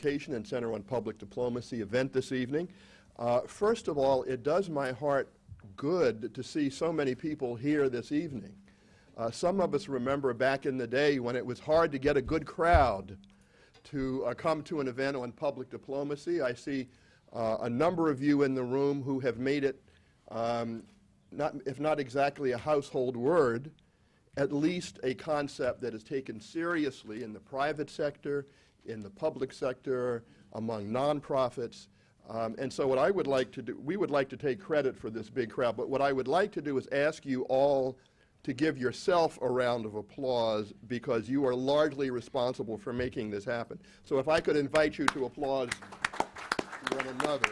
Communication and Center on Public Diplomacy event this evening. First of all, it does my heart good to see so many people here this evening. Some of us remember back in the day when it was hard to get a good crowd to come to an event on public diplomacy. I see a number of you in the room who have made it, if not exactly a household word, at least a concept that is taken seriously in the private sector, in the public sector, among nonprofits. And so what I would like to do, we would like to take credit for this big crowd, but what I would like to do is ask you all to give yourself a round of applause because you are largely responsible for making this happen. So if I could invite you to applause one another.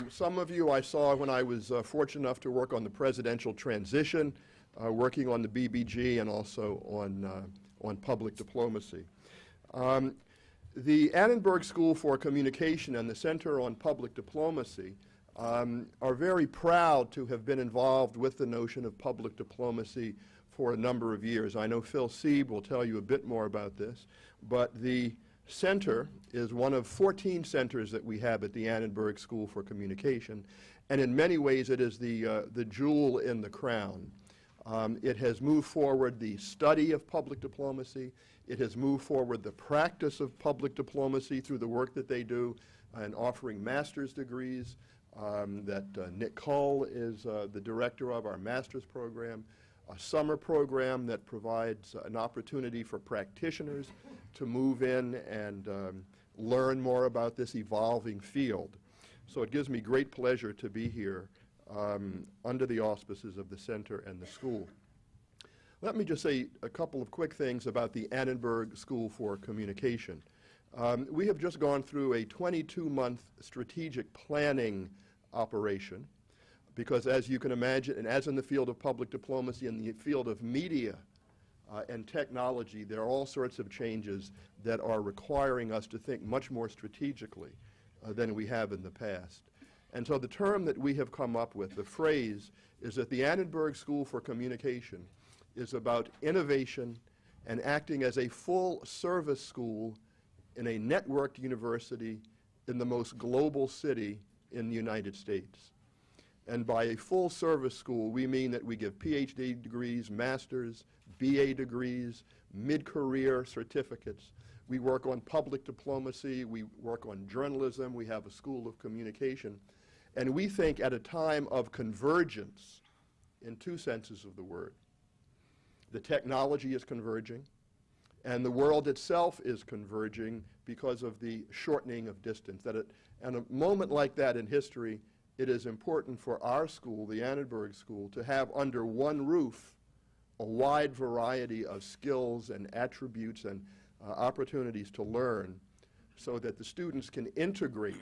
Some of you I saw when I was fortunate enough to work on the presidential transition, working on the BBG and also on public diplomacy. The Annenberg School for Communication and the Center on Public Diplomacy are very proud to have been involved with the notion of public diplomacy for a number of years. I know Phil Sieb will tell you a bit more about this, but the center is one of 14 centers that we have at the Annenberg School for Communication, and in many ways it is the jewel in the crown. It has moved forward the study of public diplomacy. It has moved forward the practice of public diplomacy through the work that they do in offering master's degrees that Nick Cull is the director of our master's program, a summer program that provides an opportunity for practitioners to move in and learn more about this evolving field. So it gives me great pleasure to be here under the auspices of the center and the school. Let me just say a couple of quick things about the Annenberg School for Communication. We have just gone through a 22-month strategic planning operation because, as you can imagine, and as in the field of public diplomacy and the field of media and technology, there are all sorts of changes that are requiring us to think much more strategically than we have in the past. And so the term that we have come up with, the phrase, is that the Annenberg School for Communication is about innovation and acting as a full-service school in a networked university in the most global city in the United States. And by a full-service school, we mean that we give PhD degrees, master's, BA degrees, mid-career certificates. We work on public diplomacy. We work on journalism. We have a school of communication. And we think at a time of convergence, in two senses of the word, the technology is converging, and the world itself is converging because of the shortening of distance. That at a moment like that in history, it is important for our school, the Annenberg School, to have under one roof a wide variety of skills and attributes and opportunities to learn so that the students can integrate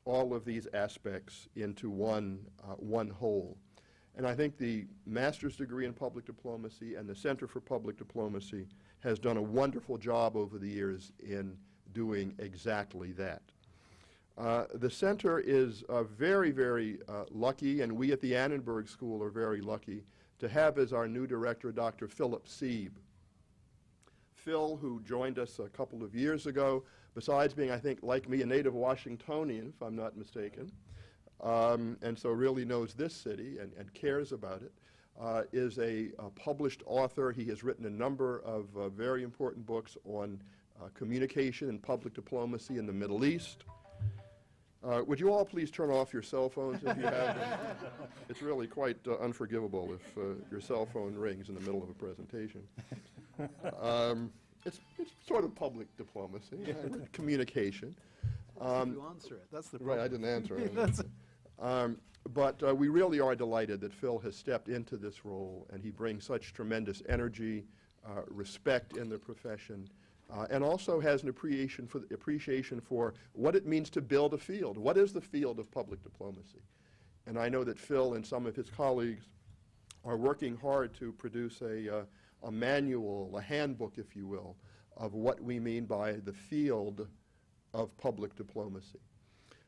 all of these aspects into one whole. And I think the master's degree in public diplomacy and the Center for Public Diplomacy has done a wonderful job over the years in doing exactly that. The center is very, very lucky, and we at the Annenberg School are very lucky to have as our new director Dr. Philip Sieb. Phil, who joined us a couple of years ago, besides being, I think, like me, a native Washingtonian, if I'm not mistaken, and so really knows this city and cares about it, is a published author. He has written a number of very important books on communication and public diplomacy in the Middle East. Would you all please turn off your cell phones if you have them? It's really quite unforgivable if your cell phone rings in the middle of a presentation. It's sort of public diplomacy, communication. You answer it. That's the problem. Right, I didn't answer it. But we really are delighted that Phil has stepped into this role, and he brings such tremendous energy, respect in the profession, and also has an appreciation for what it means to build a field. What is the field of public diplomacy? And I know that Phil and some of his colleagues are working hard to produce a manual, a handbook, if you will, of what we mean by the field of public diplomacy.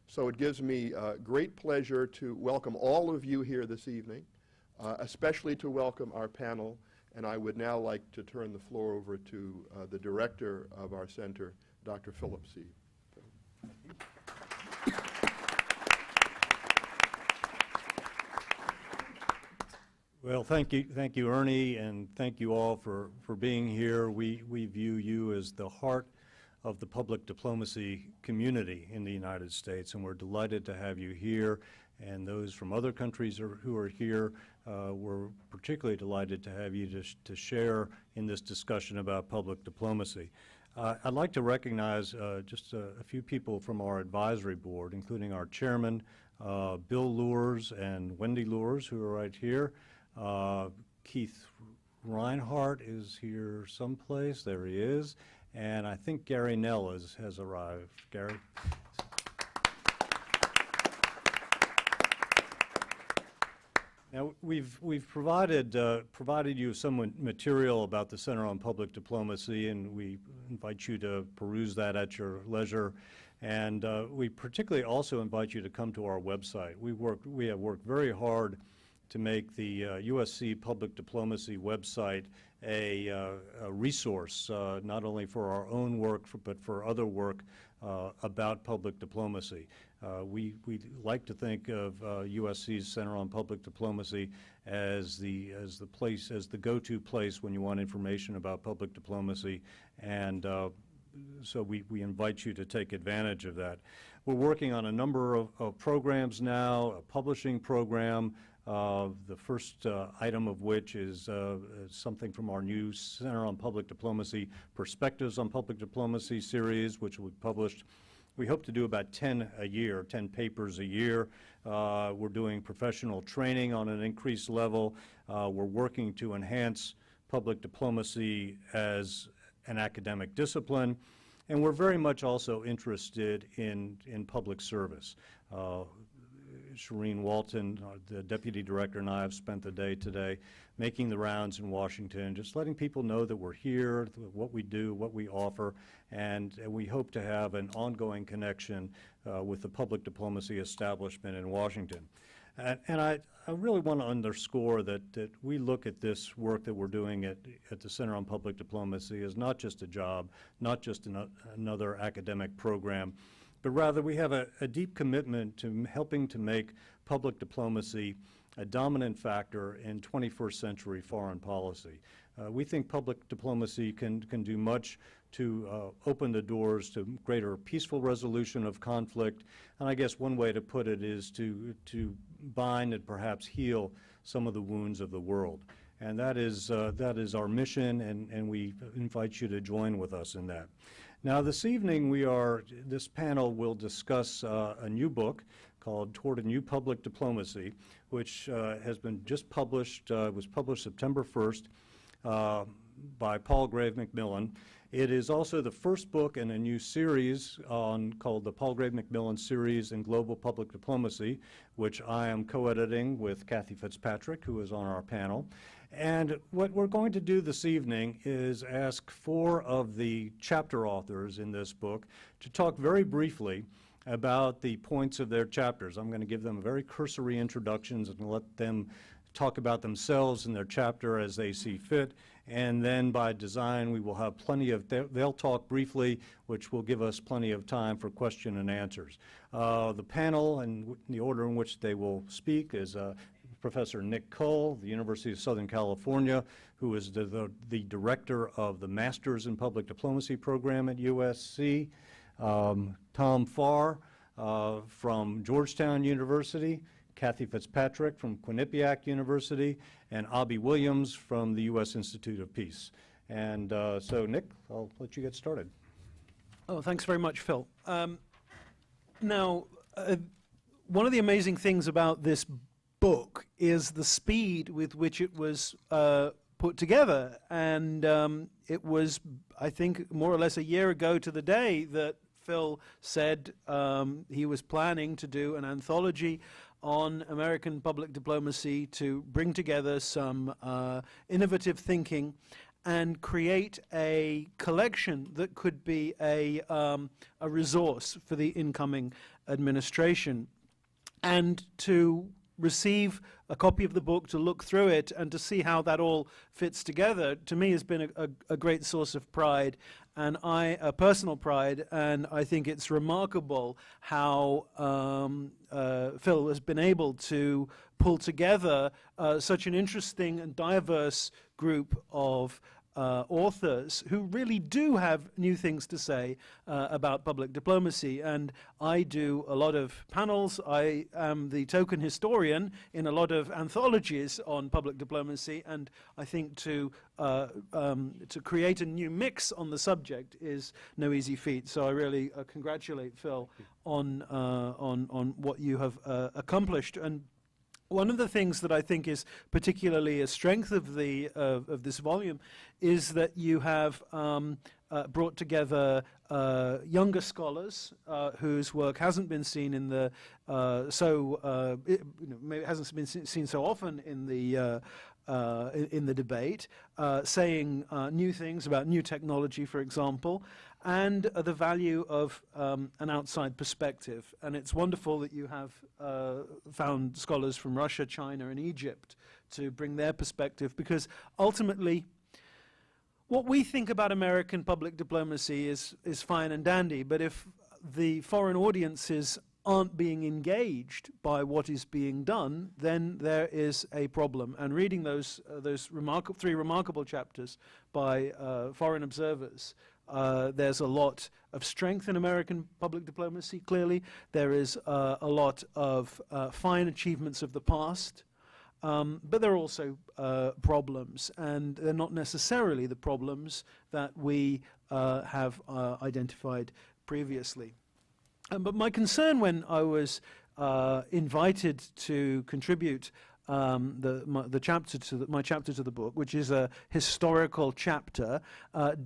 So it gives me great pleasure to welcome all of you here this evening, especially to welcome our panel And I would now like to turn the floor over to the director of our center, Dr. Philip C. Well, thank you, Ernie, and thank you all for being here. We view you as the heart of the public diplomacy community in the United States, and we're delighted to have you here. And those from other countries who are here, we're particularly delighted to have you to share in this discussion about public diplomacy. I'd like to recognize just a few people from our advisory board, including our chairman, Bill Luers and Wendy Luers, who are right here. Keith Reinhardt is here someplace. There he is. And I think Gary Nell has arrived. Gary? Now, we've provided you some material about the Center on Public Diplomacy, and we invite you to peruse that at your leisure. And we particularly also invite you to come to our website. We have worked very hard to make the USC Public Diplomacy website a resource, not only for our own work, but for other work about public diplomacy. We like to think of USC's Center on Public Diplomacy as the go-to place when you want information about public diplomacy, and so we invite you to take advantage of that. We're working on a number of programs now, a publishing program, the first item of which is something from our new Center on Public Diplomacy, Perspectives on Public Diplomacy series, which we published. We hope to do about 10 a year, 10 papers a year. We're doing professional training on an increased level. We're working to enhance public diplomacy as an academic discipline. And we're very much also interested in public service. Shireen Walton, the deputy director, and I have spent the day today making the rounds in Washington, just letting people know that we're here, what we do, what we offer, and we hope to have an ongoing connection with the public diplomacy establishment in Washington. And I really want to underscore that we look at this work that we're doing at the Center on Public Diplomacy as not just a job, not just another academic program, but rather we have a deep commitment to helping to make public diplomacy a dominant factor in 21st century foreign policy. We think public diplomacy can do much to open the doors to greater peaceful resolution of conflict, and I guess one way to put it is to bind and perhaps heal some of the wounds of the world. And that is our mission, and we invite you to join with us in that. Now, this evening, this panel will discuss a new book called Toward a New Public Diplomacy, which has been just published, was published September 1st by Palgrave Macmillan. It is also the first book in a new series called the Palgrave Macmillan Series in Global Public Diplomacy, which I am co-editing with Kathy Fitzpatrick, who is on our panel. And what we're going to do this evening is ask 4 of the chapter authors in this book to talk very briefly about the points of their chapters. I'm going to give them very cursory introductions and let them talk about themselves and their chapter as they see fit. And then by design, we will have plenty of, they'll talk briefly, which will give us plenty of time for question and answers. The panel and the order in which they will speak is Professor Nick Cull, the University of Southern California, who is the director of the Masters in Public Diplomacy program at USC. Tom Farr from Georgetown University, Kathy Fitzpatrick from Quinnipiac University, and Abby Williams from the U.S. Institute of Peace. And so, Nick, I'll let you get started. Oh, thanks very much, Phil. Now, one of the amazing things about this book is the speed with which it was put together. And it was, I think, more or less a year ago to the day that Phil said he was planning to do an anthology on American public diplomacy to bring together some innovative thinking and create a collection that could be a resource for the incoming administration, and to receive a copy of the book, to look through it, and to see how that all fits together, to me has been a great source of pride, and a personal pride, and I think it's remarkable how Phil has been able to pull together such an interesting and diverse group of authors who really do have new things to say about public diplomacy. And I do a lot of panels. I am the token historian in a lot of anthologies on public diplomacy, and I think to create a new mix on the subject is no easy feat. So I really congratulate Phil on what you have accomplished. And one of the things that I think is particularly a strength of this volume is that you have brought together younger scholars whose work hasn't been seen in the maybe hasn't been seen so often in the debate, saying new things about new technology, for example, and the value of an outside perspective. And it's wonderful that you have found scholars from Russia, China, and Egypt to bring their perspective, because ultimately what we think about American public diplomacy is fine and dandy, but if the foreign audiences aren't being engaged by what is being done, then there is a problem. And reading those three remarkable chapters by foreign observers, there's a lot of strength in American public diplomacy, clearly. There is a lot of fine achievements of the past, but there are also problems, and they're not necessarily the problems that we have identified previously. But my concern when I was invited to contribute my chapter to the book, which is a historical chapter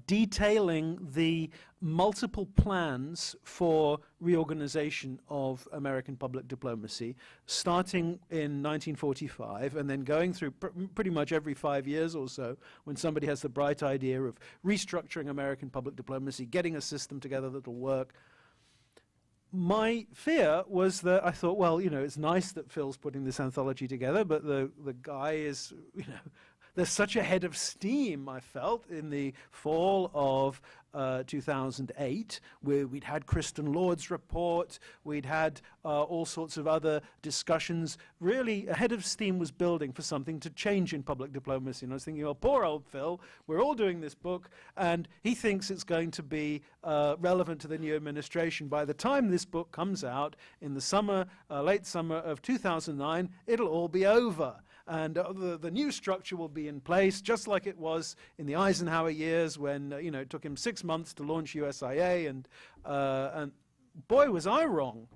detailing the multiple plans for reorganization of American public diplomacy, starting in 1945 and then going through pretty much every 5 years or so, when somebody has the bright idea of restructuring American public diplomacy, getting a system together that will work. My fear was that I thought, well, it's nice that Phil's putting this anthology together, but the guy is, there's such a head of steam, I felt, in the fall of 2008, where we'd had Kristen Lord's report, we'd had all sorts of other discussions. Really, a head of steam was building for something to change in public diplomacy. And I was thinking, oh, poor old Phil, we're all doing this book, and he thinks it's going to be relevant to the new administration. By the time this book comes out in the summer, late summer of 2009, it'll all be over. And the new structure will be in place, just like it was in the Eisenhower years when it took him 6 months to launch USIA, and boy, was I wrong.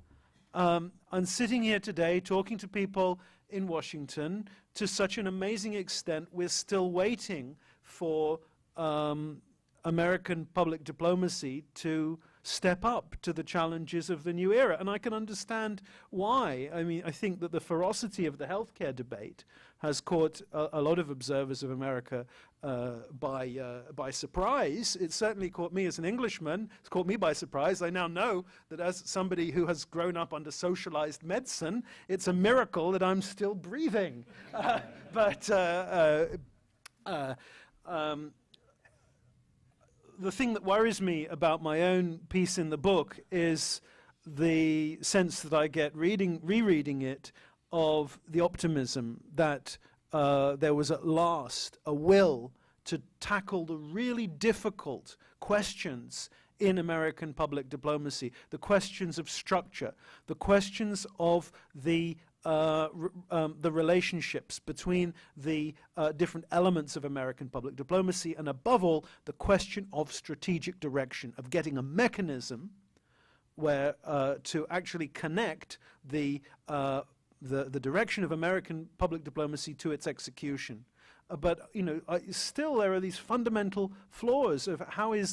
I'm sitting here today talking to people in Washington to such an amazing extent. We're still waiting for American public diplomacy to step up to the challenges of the new era. And I can understand why. I mean, I think that the ferocity of the healthcare debate has caught a lot of observers of America by surprise. It certainly caught me as an Englishman. It's caught me by surprise. I now know that as somebody who has grown up under socialized medicine, it's a miracle that I'm still breathing. The thing that worries me about my own piece in the book is the sense that I get rereading it, of the optimism that there was at last a will to tackle the really difficult questions in American public diplomacy, the questions of structure, the questions of the relationships between the different elements of American public diplomacy, and above all, the question of strategic direction, of getting a mechanism where to actually connect the direction of American public diplomacy to its execution. But still there are these fundamental flaws of how are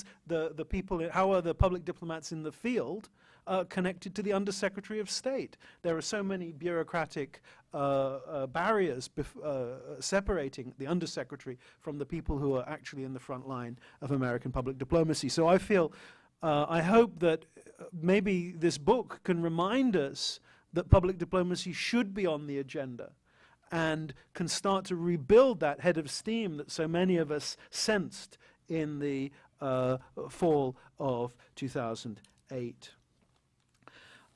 the public diplomats in the field connected to the Undersecretary of State. There are so many bureaucratic barriers separating the Undersecretary from the people who are actually in the front line of American public diplomacy. So I feel, I hope that maybe this book can remind us that public diplomacy should be on the agenda and can start to rebuild that head of steam that so many of us sensed in the fall of 2008.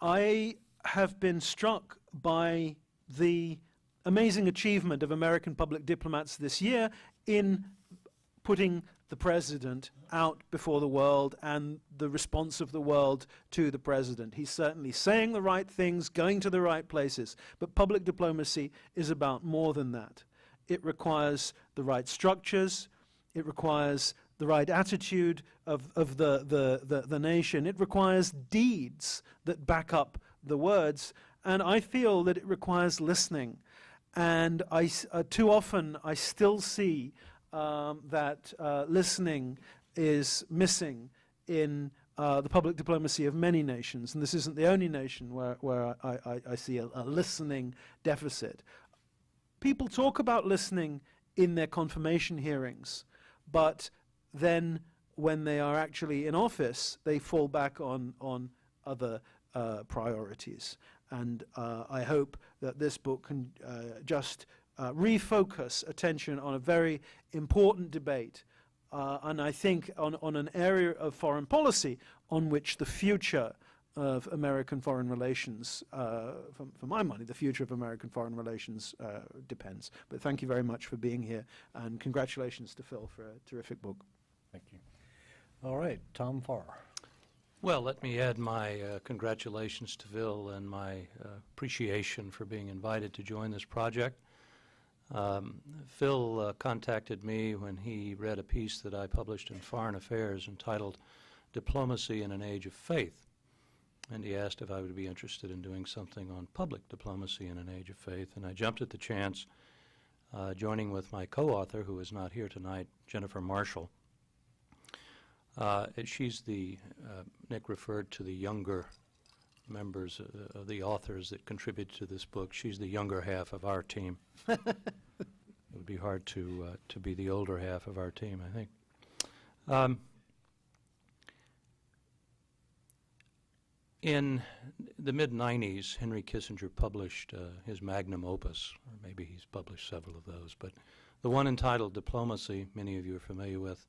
I have been struck by the amazing achievement of American public diplomats this year in putting the president out before the world and the response of the world to the president. He's certainly saying the right things, going to the right places, but public diplomacy is about more than that. It requires the right structures, it requires the right attitude of the nation, it requires deeds that back up the words, and I feel that it requires listening. And too often I still see that listening is missing in the public diplomacy of many nations, and this isn't the only nation where I see a listening deficit. People talk about listening in their confirmation hearings, but then when they are actually in office, they fall back on other priorities. And I hope that this book can just refocus attention on a very important debate, and I think on an area of foreign policy on which the future of American foreign relations, for my money, the future of American foreign relations depends. But thank you very much for being here, and congratulations to Phil for a terrific book. Thank you. All right, Tom Farr. Well, let me add my congratulations to Phil and my appreciation for being invited to join this project. Phil contacted me when he read a piece that I published in Foreign Affairs entitled Diplomacy in an Age of Faith, and he asked if I would be interested in doing something on public diplomacy in an age of faith, and I jumped at the chance, joining with my co-author, who is not here tonight, Jennifer Marshall. She's the, Nick referred to the younger members of the authors that contributed to this book. She's the younger half of our team. It would be hard to be the older half of our team, I think. In the mid-90s, Henry Kissinger published his magnum opus, or maybe he's published several of those, but the one entitled Diplomacy, many of you are familiar with,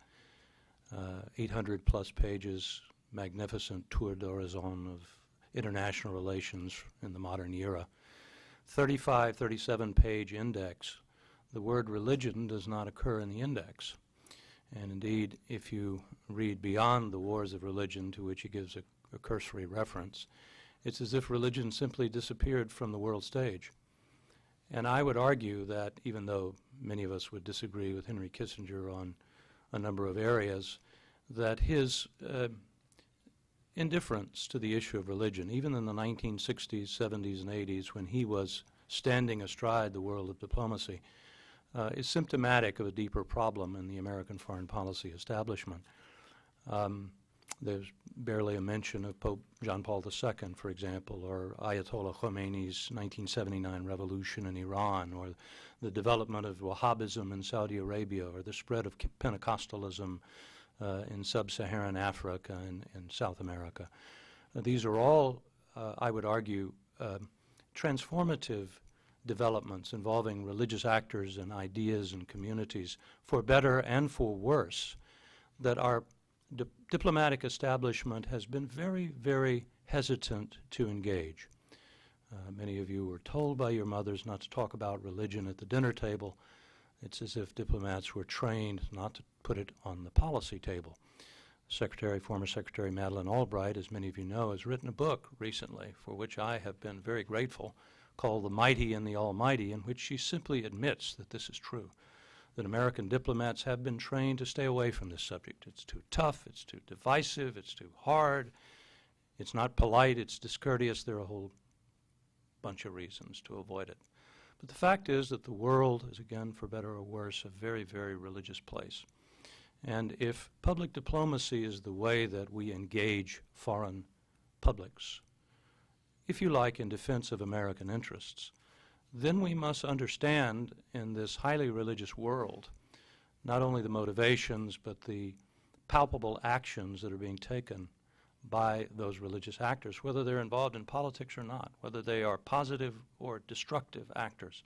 800-plus pages, magnificent tour d'horizon of international relations in the modern era, 35, 37-page index. The word religion does not occur in the index. And indeed, if you read beyond the wars of religion, to which he gives a cursory reference, it's as if religion simply disappeared from the world stage. And I would argue that, even though many of us would disagree with Henry Kissinger on a number of areas, that his indifference to the issue of religion, even in the 1960s, 70s, and 80s, when he was standing astride the world of diplomacy, is symptomatic of a deeper problem in the American foreign policy establishment. There's barely a mention of Pope John Paul II, for example, or Ayatollah Khomeini's 1979 revolution in Iran, or the development of Wahhabism in Saudi Arabia, or the spread of Pentecostalism in sub-Saharan Africa and South America. These are all, I would argue, transformative developments involving religious actors and ideas and communities, for better and for worse, that our diplomatic establishment has been very, very hesitant to engage. Many of you were told by your mothers not to talk about religion at the dinner table. It's as if diplomats were trained not to put it on the policy table. Former Secretary Madeleine Albright, as many of you know, has written a book recently for which I have been very grateful, called The Mighty and the Almighty, in which she simply admits that this is true, that American diplomats have been trained to stay away from this subject. It's too tough, it's too divisive, it's too hard, it's not polite, it's discourteous. There are a whole bunch of reasons to avoid it. But the fact is that the world is, again, for better or worse, a very, very religious place. And if public diplomacy is the way that we engage foreign publics, if you like, in defense of American interests, then we must understand in this highly religious world not only the motivations but the palpable actions that are being taken by those religious actors, whether they're involved in politics or not, whether they are positive or destructive actors.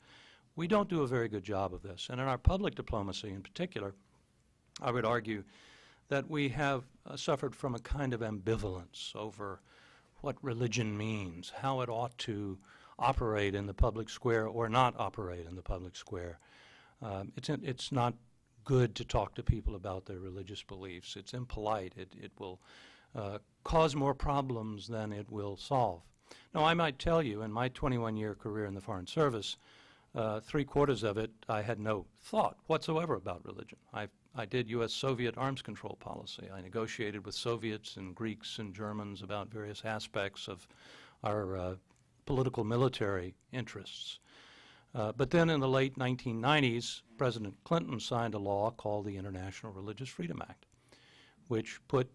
We don't do a very good job of this. And in our public diplomacy in particular, I would argue that we have suffered from a kind of ambivalence over what religion means, how it ought to operate in the public square or not operate in the public square. It's not good to talk to people about their religious beliefs. It's impolite. It will cause more problems than it will solve. Now, I might tell you, in my 21-year career in the Foreign Service, 3/4 of it, I had no thought whatsoever about religion. I did U.S.-Soviet arms control policy. I negotiated with Soviets and Greeks and Germans about various aspects of our political military interests. But then in the late 1990s, President Clinton signed a law called the International Religious Freedom Act, which put,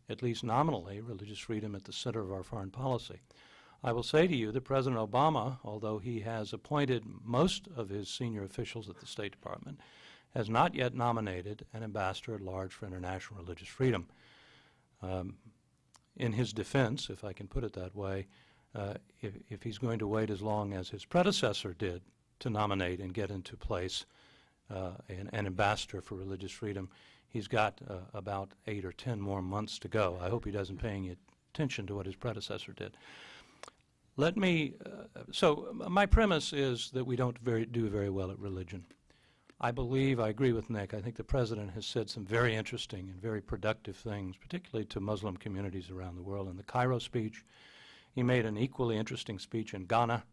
at least nominally, religious freedom at the center of our foreign policy. I will say to you that President Obama, although he has appointed most of his senior officials at the State Department, has not yet nominated an ambassador at large for international religious freedom. In his defense, if I can put it that way, if he's going to wait as long as his predecessor did to nominate and get into place an ambassador for religious freedom, he's got about 8 or 10 more months to go. I hope he doesn't pay attention to what his predecessor did. Let me, so my premise is that we don't do very well at religion. I agree with Nick, I think the President has said some very interesting and very productive things, particularly to Muslim communities around the world. In the Cairo speech, he made an equally interesting speech in Ghana.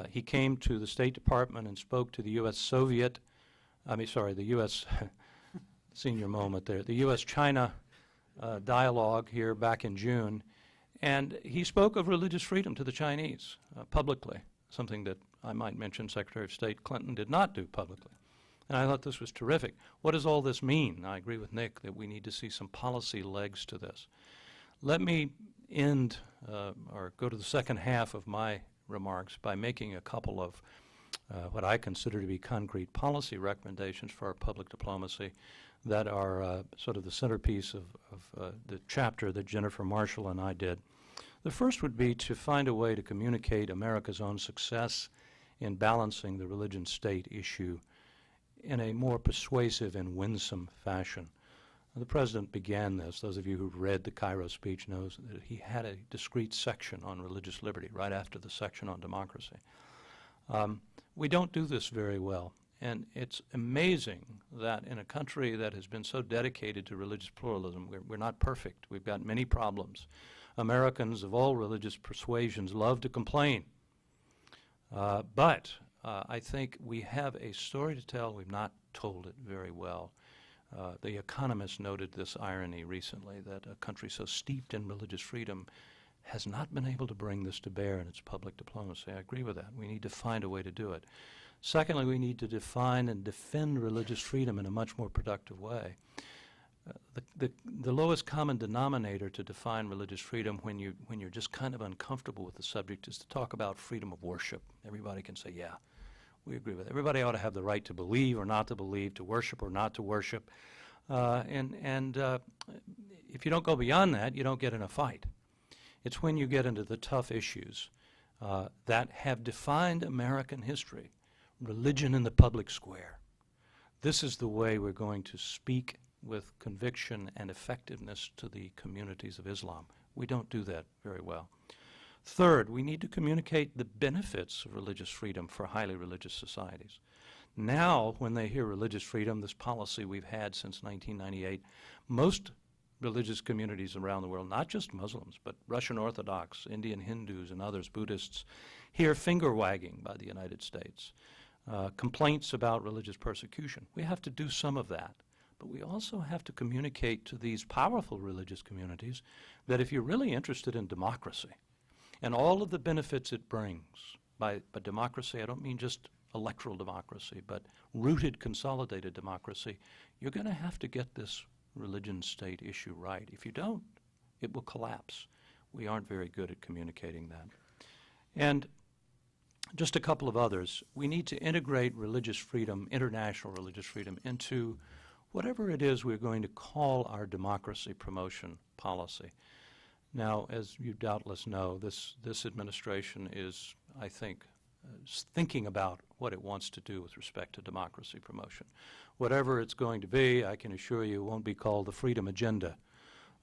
He came to the State Department and spoke to the U.S. the U.S. senior moment there, the U.S.-China dialogue here back in June. And he spoke of religious freedom to the Chinese publicly, something that I might mention Secretary of State Clinton did not do publicly. And I thought this was terrific. What does all this mean? I agree with Nick that we need to see some policy legs to this. Let me end or go to the second half of my remarks by making a couple of what I consider to be concrete policy recommendations for our public diplomacy that are sort of the centerpiece of the chapter that Jennifer Marshall and I did. The first would be to find a way to communicate America's own success in balancing the religion-state issue in a more persuasive and winsome fashion. The President began this. Those of you who've read the Cairo speech knows that he had a discrete section on religious liberty right after the section on democracy. We don't do this very well. And it's amazing that in a country that has been so dedicated to religious pluralism, we're not perfect. We've got many problems. Americans of all religious persuasions love to complain. But I think we have a story to tell. We've not told it very well. The Economist noted this irony recently, that a country so steeped in religious freedom has not been able to bring this to bear in its public diplomacy. I agree with that. We need to find a way to do it. Secondly, we need to define and defend religious freedom in a much more productive way. The lowest common denominator to define religious freedom when you're just kind of uncomfortable with the subject is to talk about freedom of worship. Everybody can say, yeah, we agree with it. Everybody ought to have the right to believe or not to believe, to worship or not to worship. If you don't go beyond that, you don't get in a fight. It's when you get into the tough issues that have defined American history, religion in the public square. This is the way we're going to speak with conviction and effectiveness to the communities of Islam. We don't do that very well. Third, we need to communicate the benefits of religious freedom for highly religious societies. Now, when they hear religious freedom, this policy we've had since 1998, most religious communities around the world, not just Muslims, but Russian Orthodox, Indian Hindus, and others, Buddhists, hear finger-wagging by the United States, complaints about religious persecution. We have to do some of that. But we also have to communicate to these powerful religious communities that if you're really interested in democracy and all of the benefits it brings, by democracy I don't mean just electoral democracy, but rooted, consolidated democracy, you're going to have to get this religion-state issue right. If you don't, it will collapse. We aren't very good at communicating that. And just a couple of others. We need to integrate religious freedom, international religious freedom, into whatever it is we're going to call our democracy promotion policy. Now, as you doubtless know, this administration is, I think, thinking about what it wants to do with respect to democracy promotion. Whatever it's going to be, I can assure you, it won't be called the Freedom Agenda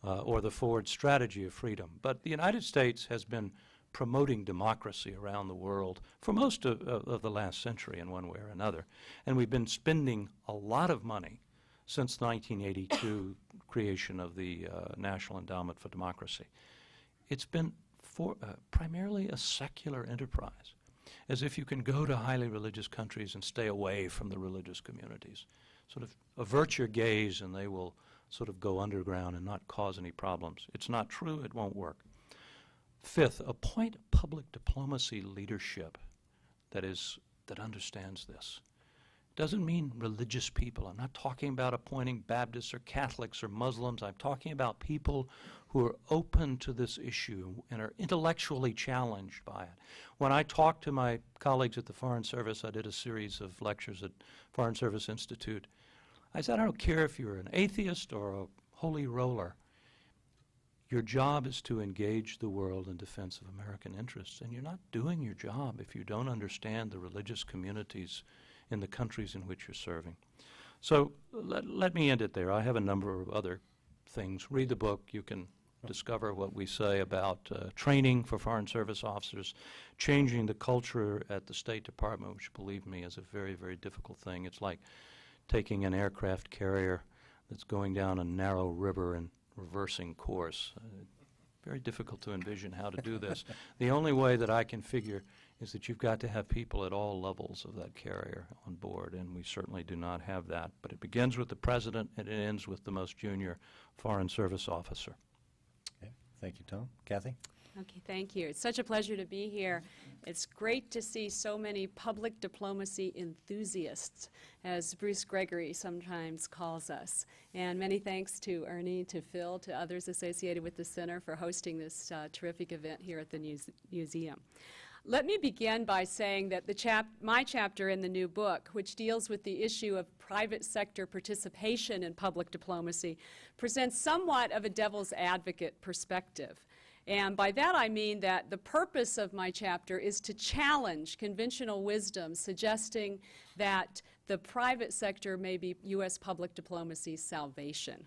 or the Forward Strategy of Freedom. But the United States has been promoting democracy around the world for most of the last century in one way or another. And we've been spending a lot of money since the 1982 creation of the National Endowment for Democracy. It's been primarily a secular enterprise, as if you can go to highly religious countries and stay away from the religious communities. Sort of avert your gaze and they will sort of go underground and not cause any problems. It's not true, it won't work. Fifth, appoint public diplomacy leadership that understands this. Doesn't mean religious people. I'm not talking about appointing Baptists or Catholics or Muslims. I'm talking about people who are open to this issue and are intellectually challenged by it. When I talk to my colleagues at the Foreign Service, I did a series of lectures at Foreign Service Institute. I said, I don't care if you're an atheist or a holy roller. Your job is to engage the world in defense of American interests, and you're not doing your job if you don't understand the religious communities in the countries in which you're serving. So let me end it there. I have a number of other things. Read the book. You can discover what we say about training for Foreign Service officers, changing the culture at the State Department, which, believe me, is a very, very difficult thing. It's like taking an aircraft carrier that's going down a narrow river and reversing course. Very difficult to envision how to do this. The only way that I can figure is that you've got to have people at all levels of that carrier on board, and we certainly do not have that. But it begins with the President and it ends with the most junior Foreign Service officer. Okay. Thank you, Tom. Kathy? Okay, thank you. It's such a pleasure to be here. It's great to see so many public diplomacy enthusiasts, as Bruce Gregory sometimes calls us. And many thanks to Ernie, to Phil, to others associated with the Center for hosting this terrific event here at the museum. Let me begin by saying that my chapter in the new book, which deals with the issue of private sector participation in public diplomacy, presents somewhat of a devil's advocate perspective. And by that I mean that the purpose of my chapter is to challenge conventional wisdom suggesting that the private sector may be U.S. public diplomacy's salvation.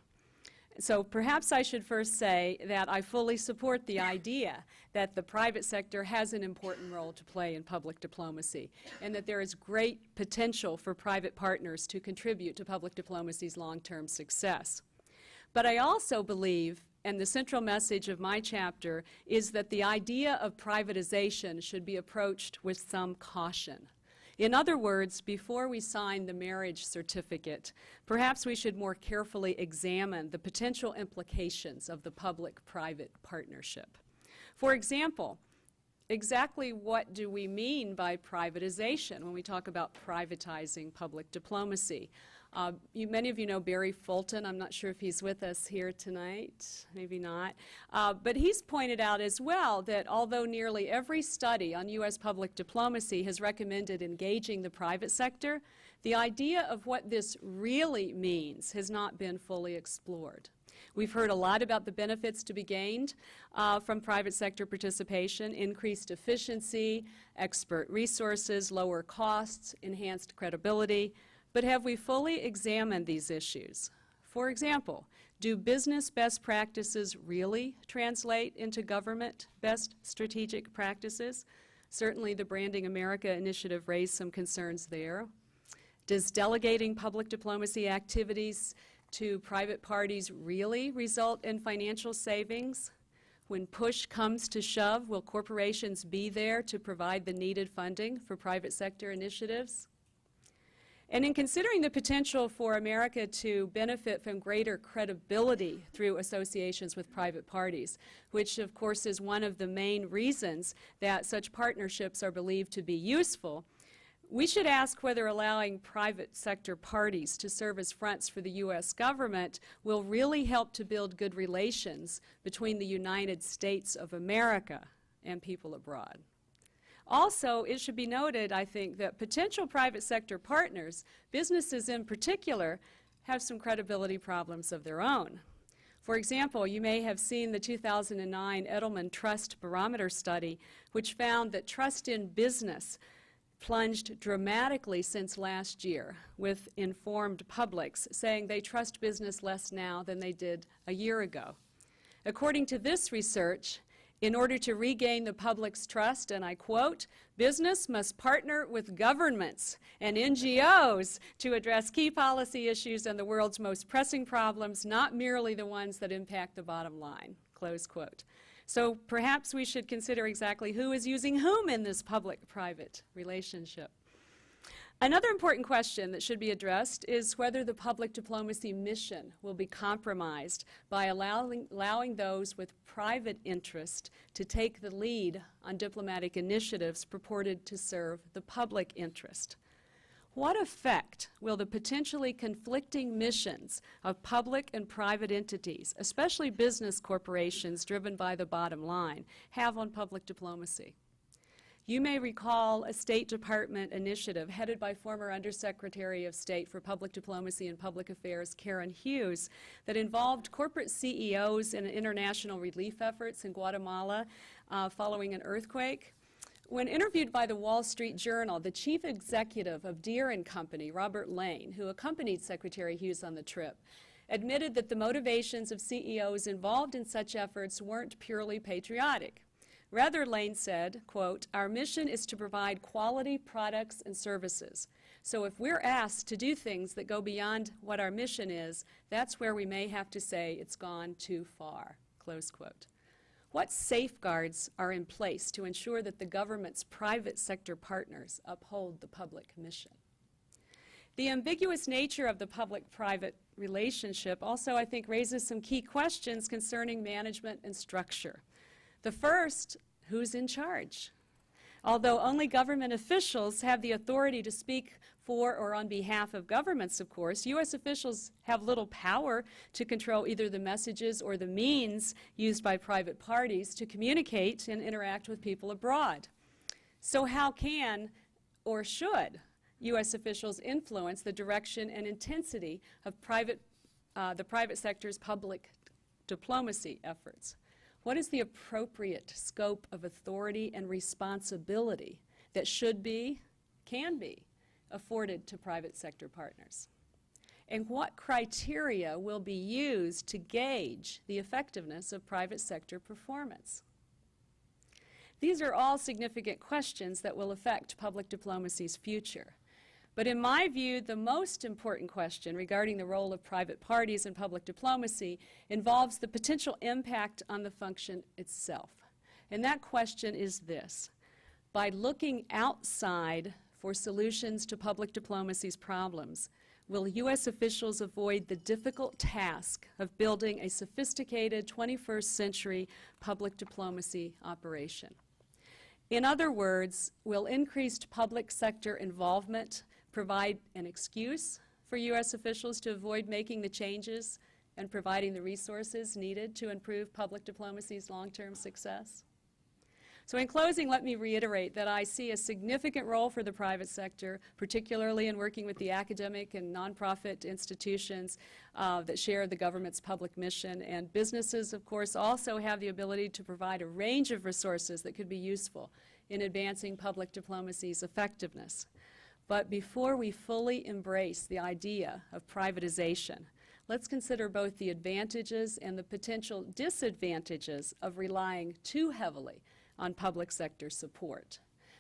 So perhaps I should first say that I fully support the idea that the private sector has an important role to play in public diplomacy and that there is great potential for private partners to contribute to public diplomacy's long-term success. But I also believe, and the central message of my chapter, is that the idea of privatization should be approached with some caution. In other words, before we sign the marriage certificate, perhaps we should more carefully examine the potential implications of the public-private partnership. For example, exactly what do we mean by privatization when we talk about privatizing public diplomacy? Many of you know Barry Fulton. I'm not sure if he's with us here tonight, maybe not. But he's pointed out as well that although nearly every study on U.S. public diplomacy has recommended engaging the private sector, the idea of what this really means has not been fully explored. We've heard a lot about the benefits to be gained from private sector participation: increased efficiency, expert resources, lower costs, enhanced credibility. But have we fully examined these issues? For example, do business best practices really translate into government best strategic practices? Certainly the Branding America initiative raised some concerns there. Does delegating public diplomacy activities to private parties really result in financial savings? When push comes to shove, will corporations be there to provide the needed funding for private sector initiatives? And in considering the potential for America to benefit from greater credibility through associations with private parties, which of course is one of the main reasons that such partnerships are believed to be useful, we should ask whether allowing private sector parties to serve as fronts for the U.S. government will really help to build good relations between the United States of America and people abroad. Also, it should be noted, I think, that potential private sector partners, businesses in particular, have some credibility problems of their own. For example, you may have seen the 2009 Edelman Trust Barometer study, which found that trust in business plunged dramatically since last year, with informed publics saying they trust business less now than they did a year ago. According to this research, in order to regain the public's trust, and I quote, "Business must partner with governments and NGOs to address key policy issues and the world's most pressing problems, not merely the ones that impact the bottom line," close quote. So perhaps we should consider exactly who is using whom in this public-private relationship. Another important question that should be addressed is whether the public diplomacy mission will be compromised by allowing those with private interest to take the lead on diplomatic initiatives purported to serve the public interest. What effect will the potentially conflicting missions of public and private entities, especially business corporations driven by the bottom line, have on public diplomacy? You may recall a State Department initiative headed by former Undersecretary of State for Public Diplomacy and Public Affairs, Karen Hughes, that involved corporate CEOs in international relief efforts in Guatemala following an earthquake. When interviewed by the Wall Street Journal, the chief executive of Deere & Company, Robert Lane, who accompanied Secretary Hughes on the trip, admitted that the motivations of CEOs involved in such efforts weren't purely patriotic. Rather, Lane said, quote, "Our mission is to provide quality products and services. So if we're asked to do things that go beyond what our mission is, that's where we may have to say it's gone too far," close quote. What safeguards are in place to ensure that the government's private sector partners uphold the public mission? The ambiguous nature of the public-private relationship also, I think, raises some key questions concerning management and structure. The first, who's in charge? Although only government officials have the authority to speak for or on behalf of governments, of course, U.S. officials have little power to control either the messages or the means used by private parties to communicate and interact with people abroad. So how can or should U.S. officials influence the direction and intensity of the private sector's public diplomacy efforts? What is the appropriate scope of authority and responsibility that should be, can be, afforded to private sector partners? And what criteria will be used to gauge the effectiveness of private sector performance? These are all significant questions that will affect public diplomacy's future. But in my view, the most important question regarding the role of private parties in public diplomacy involves the potential impact on the function itself. And that question is this: by looking outside for solutions to public diplomacy's problems, will U.S. officials avoid the difficult task of building a sophisticated 21st century public diplomacy operation? In other words, will increased public sector involvement provide an excuse for U.S. officials to avoid making the changes and providing the resources needed to improve public diplomacy's long-term success? So in closing, let me reiterate that I see a significant role for the private sector, particularly in working with the academic and nonprofit institutions that share the government's public mission. And businesses, of course, also have the ability to provide a range of resources that could be useful in advancing public diplomacy's effectiveness. But before we fully embrace the idea of privatization, let's consider both the advantages and the potential disadvantages of relying too heavily on public sector support.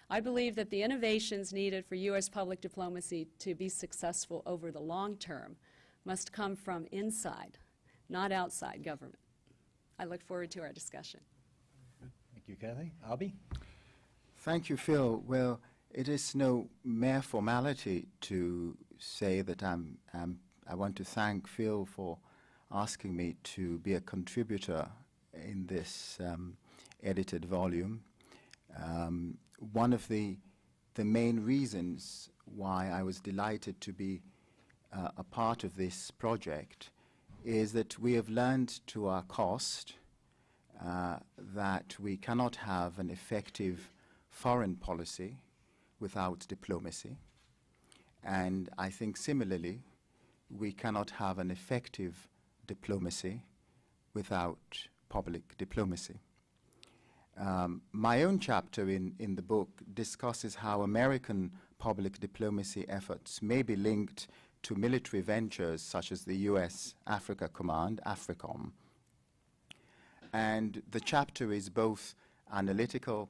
I believe that the innovations needed for U.S. public diplomacy to be successful over the long term must come from inside, not outside government. I look forward to our discussion. Thank you, Kathy. Albie? Thank you, Phil. Well, it is no mere formality to say that I want to thank Phil for asking me to be a contributor in this edited volume. One of the main reasons why I was delighted to be a part of this project is that we have learned to our cost that we cannot have an effective foreign policy without diplomacy. And I think similarly, we cannot have an effective diplomacy without public diplomacy. My own chapter in the book discusses how American public diplomacy efforts may be linked to military ventures such as the U.S. Africa Command, AFRICOM. And the chapter is both analytical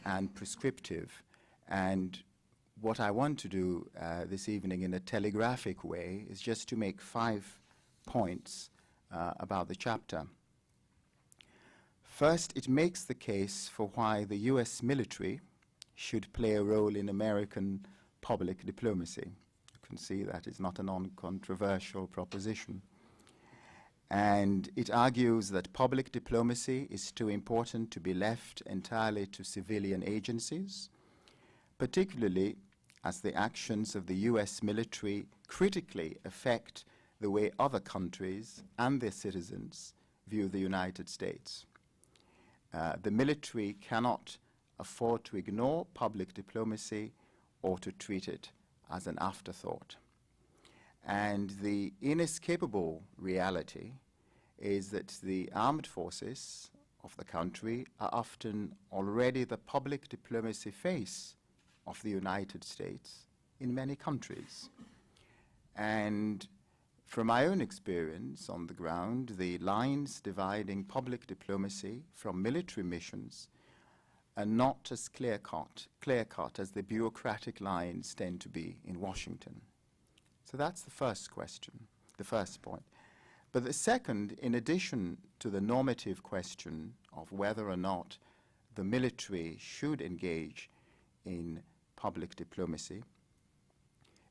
and prescriptive. And what I want to do this evening in a telegraphic way is just to make 5 points about the chapter. First, it makes the case for why the U.S. military should play a role in American public diplomacy. You can see that is not a non-controversial proposition. And it argues that public diplomacy is too important to be left entirely to civilian agencies, particularly as the actions of the U.S. military critically affect the way other countries and their citizens view the United States. The military cannot afford to ignore public diplomacy or to treat it as an afterthought. And the inescapable reality is that the armed forces of the country are often already the public diplomacy face of the United States in many countries. And from my own experience on the ground, the lines dividing public diplomacy from military missions are not as clear-cut as the bureaucratic lines tend to be in Washington. So that's the first question, the first point. But the second, in addition to the normative question of whether or not the military should engage in public diplomacy,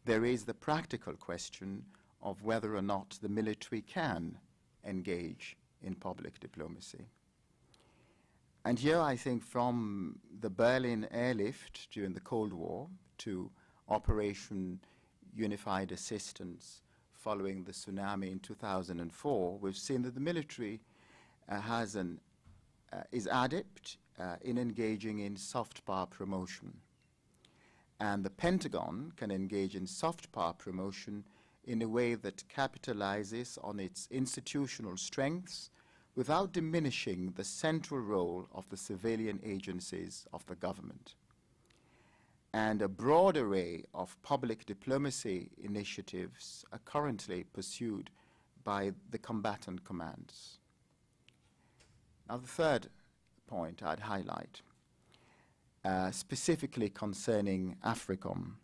there is the practical question of whether or not the military can engage in public diplomacy. And here I think from the Berlin airlift during the Cold War to Operation Unified Assistance following the tsunami in 2004, we've seen that the military is adept in engaging in soft power promotion. And the Pentagon can engage in soft power promotion in a way that capitalizes on its institutional strengths without diminishing the central role of the civilian agencies of the government. And a broad array of public diplomacy initiatives are currently pursued by the combatant commands. Now, the third point I'd highlight, specifically concerning AFRICOM.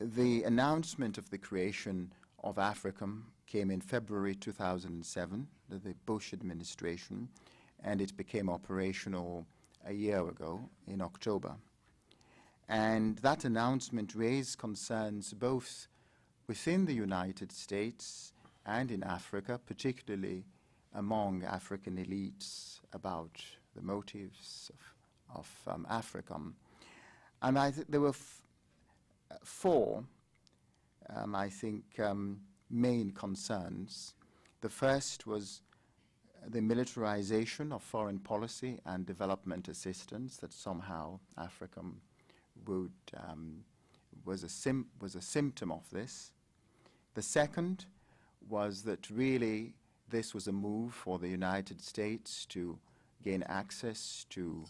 The announcement of the creation of AFRICOM came in February 2007, the Bush administration, and it became operational a year ago in October. And that announcement raised concerns both within the United States and in Africa, particularly among African elites, about the motives of AFRICOM. And there were 4, I think, main concerns. The first was the militarization of foreign policy and development assistance, that somehow AFRICOM was a symptom of this. The second was that really this was a move for the United States to gain access to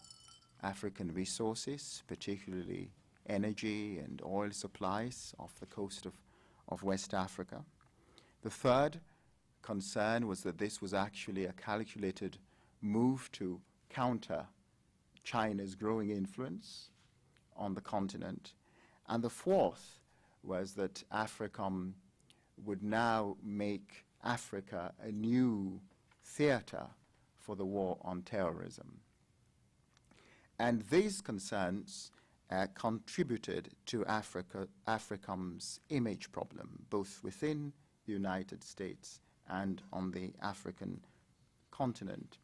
African resources, particularly energy and oil supplies off the coast of West Africa. The third concern was that this was actually a calculated move to counter China's growing influence on the continent. And the fourth was that AFRICOM would now make Africa a new theater for the war on terrorism. And these concerns contributed to AFRICOM's image problem, both within the United States and on the African continent.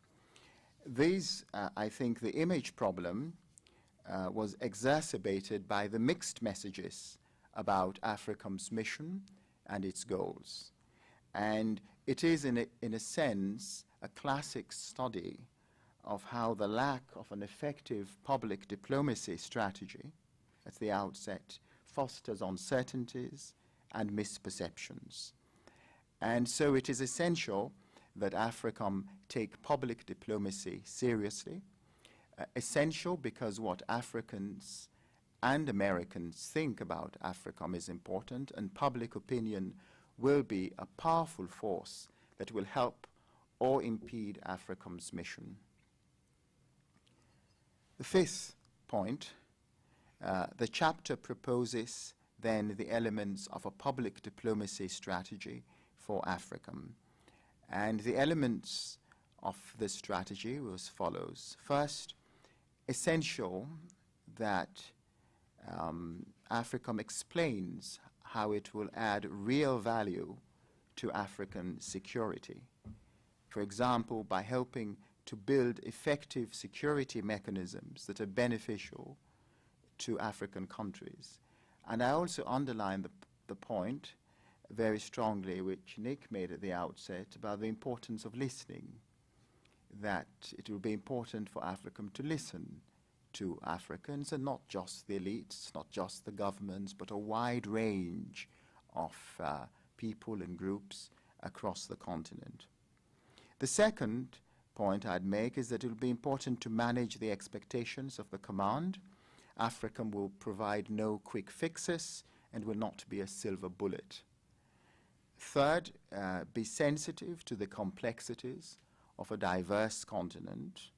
These, I think, the image problem was exacerbated by the mixed messages about AFRICOM's mission and its goals. And it is, in a sense, a classic study of how the lack of an effective public diplomacy strategy at the outset fosters uncertainties and misperceptions. And so it is essential that AFRICOM take public diplomacy seriously. Essential because what Africans and Americans think about AFRICOM is important, and public opinion will be a powerful force that will help or impede AFRICOM's mission. The fifth point, the chapter proposes then the elements of a public diplomacy strategy for AFRICOM. And the elements of this strategy were as follows. First, essential that AFRICOM explains how it will add real value to African security. For example, by helping to build effective security mechanisms that are beneficial to African countries. And I also underline the point very strongly, which Nick made at the outset, about the importance of listening, that it will be important for AFRICOM to listen to Africans, and not just the elites, not just the governments, but a wide range of people and groups across the continent. The second point I'd make is that it will be important to manage the expectations of the command. AFRICOM will provide no quick fixes and will not be a silver bullet. Third, be sensitive to the complexities of a diverse continent,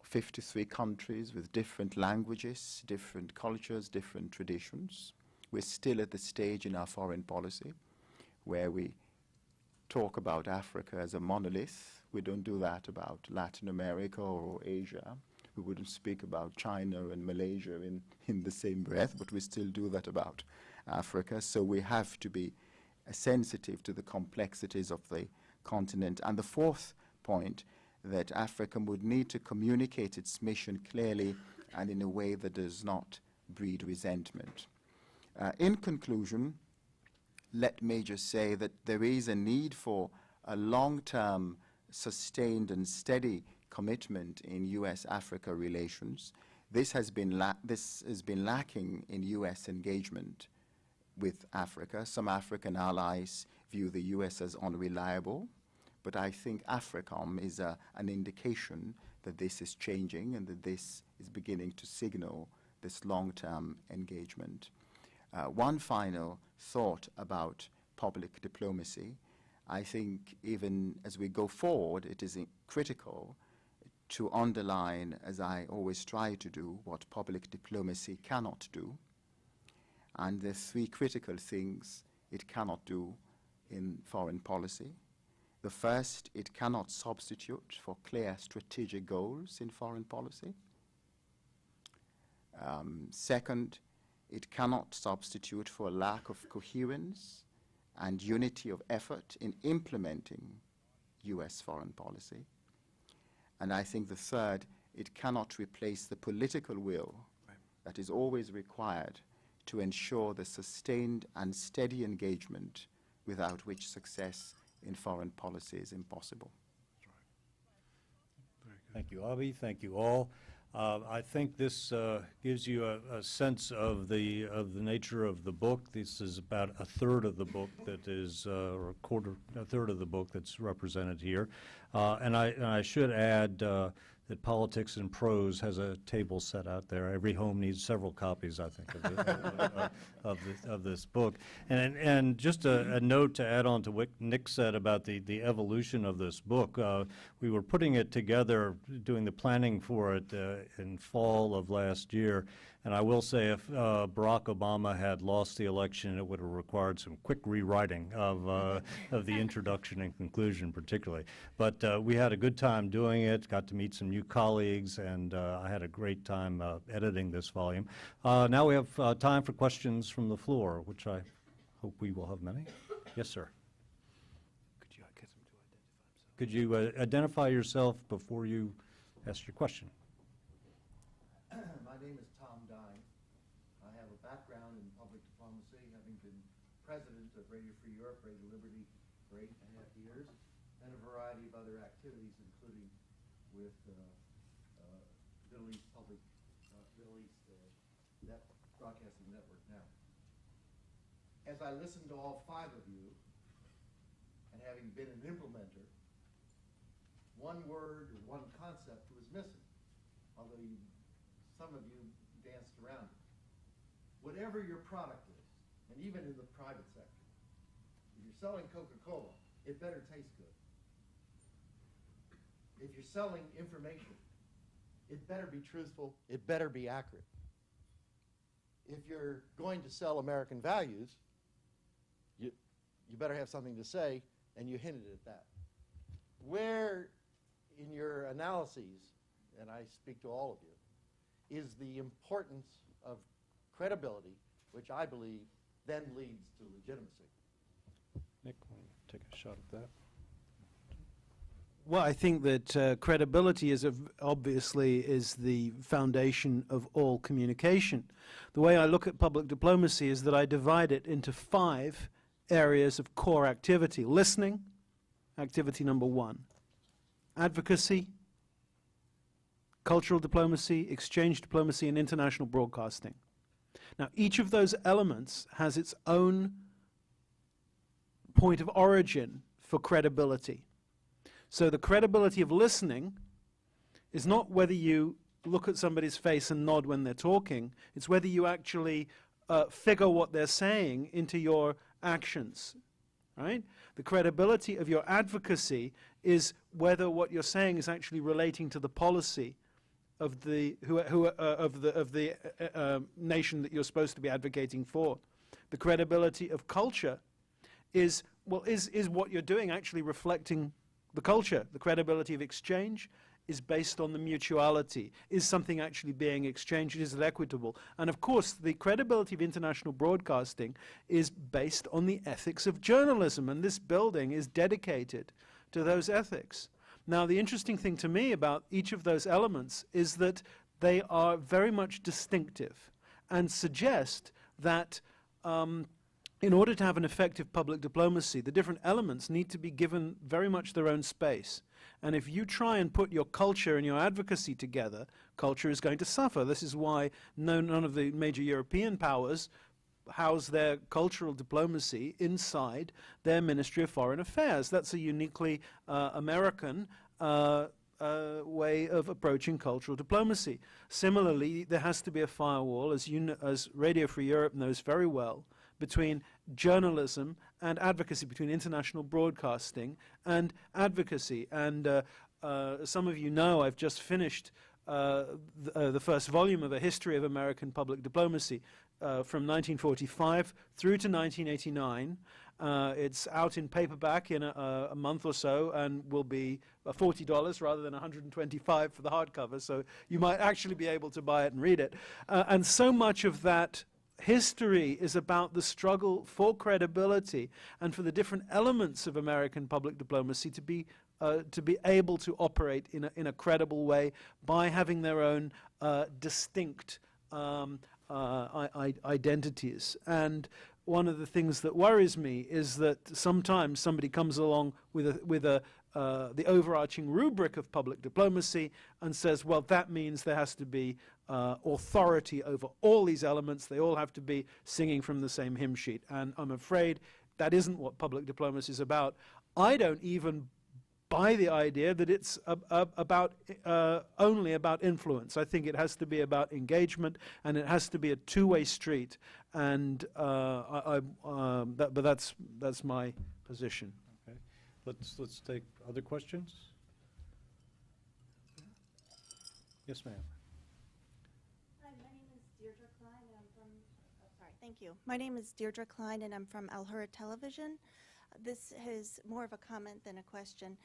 53 countries with different languages, different cultures, different traditions. We're still at the stage in our foreign policy where we talk about Africa as a monolith. We don't do that about Latin America or Asia. We wouldn't speak about China and Malaysia in the same breath, but we still do that about Africa. So we have to be sensitive to the complexities of the continent. And the fourth point, that AFRICOM would need to communicate its mission clearly and in a way that does not breed resentment. In conclusion, let me just say that there is a need for a long-term, sustained and steady commitment in U.S.-Africa relations. This has been lacking in U.S. engagement with Africa. Some African allies view the U.S. as unreliable, but I think AFRICOM is an indication that this is changing and that this is beginning to signal this long-term engagement. One final thought about public diplomacy. I think even as we go forward, it is critical to underline, as I always try to do, what public diplomacy cannot do. And the three critical things it cannot do in foreign policy. The first, it cannot substitute for clear strategic goals in foreign policy. Second, it cannot substitute for a lack of coherence and unity of effort in implementing U.S. foreign policy. And I think the third, it cannot replace the political will that is always required to ensure the sustained and steady engagement without which success in foreign policy is impossible. Thank you, Avi. Thank you all. I think this gives you a sense of the nature of the book. This is about a third of the book that is, or a third of the book that's represented here. And I should add that Politics and Prose has a table set out there. Every home needs several copies, I think, of this book. And just a note to add on to what Nick said about the evolution of this book. We were putting it together, doing the planning for it in fall of last year. And I will say, if Barack Obama had lost the election, it would have required some quick rewriting of the introduction and conclusion, particularly. But we had a good time doing it, got to meet some new colleagues, and I had a great time editing this volume. Now we have time for questions from the floor, which I hope we will have many. Yes, sir. Could you identify yourself before you ask your question? My name is Tom Dine. I have a background in public diplomacy, having been president of Radio Free Europe, Radio Liberty for 8.5 years, and a variety of other activities, including with Middle East Broadcasting Network now. As I listened to all five of you, and having been an implementer, one word or one concept was missing, although some of you danced around it. Whatever your product is, and even in the private sector, if you're selling Coca-Cola, it better taste good. If you're selling information, it better be truthful, it better be accurate. If you're going to sell American values, you better have something to say, and you hinted at that. Where in your analyses, and I speak to all of you, is the importance of credibility, which I believe then leads to legitimacy? Nick, want to take a shot at that? Well, I think that credibility obviously is the foundation of all communication. The way I look at public diplomacy is that I divide it into 5 areas of core activity. Listening, activity number 1. Advocacy, cultural diplomacy, exchange diplomacy, and international broadcasting. Now, each of those elements has its own point of origin for credibility. So the credibility of listening is not whether you look at somebody's face and nod when they're talking. It's whether you actually figure what they're saying into your actions, right? The credibility of your advocacy is whether what you're saying is actually relating to the policy of the nation that you're supposed to be advocating for. The credibility of culture is, well, is what you're doing actually reflecting the culture? The credibility of exchange is based on the mutuality. Is something actually being exchanged? Is it equitable? And of course, the credibility of international broadcasting is based on the ethics of journalism, and this building is dedicated to those ethics. Now, the interesting thing to me about each of those elements is that they are very much distinctive and suggest that in order to have an effective public diplomacy, the different elements need to be given very much their own space. And if you try and put your culture and your advocacy together, culture is going to suffer. This is why none of the major European powers house their cultural diplomacy inside their Ministry of Foreign Affairs. That's a uniquely American way of approaching cultural diplomacy. Similarly, there has to be a firewall, as Radio Free Europe knows very well, between journalism and advocacy, between international broadcasting and advocacy. And some of you know I've just finished the first volume of A History of American Public Diplomacy from 1945 through to 1989. It's out in paperback in a month or so and will be $40 rather than $125 for the hardcover, so you might actually be able to buy it and read it. And so much of that history is about the struggle for credibility and for the different elements of American public diplomacy to be able to operate in a credible way by having their own distinct identities. And one of the things that worries me is that sometimes somebody comes along with the overarching rubric of public diplomacy and says, well, that means there has to be authority over all these elements. They all have to be singing from the same hymn sheet. And I'm afraid that isn't what public diplomacy is about. I don't even buy the idea that it's only about influence. I think it has to be about engagement, and it has to be a two-way street. And but that's my position. Okay, let's take other questions. Yes, ma'am. Hi, my name is Deirdre Klein, and I'm from. Oh, sorry, thank you. My name is Deirdre Klein, and I'm from Al Hurra Television. This is more of a comment than a question.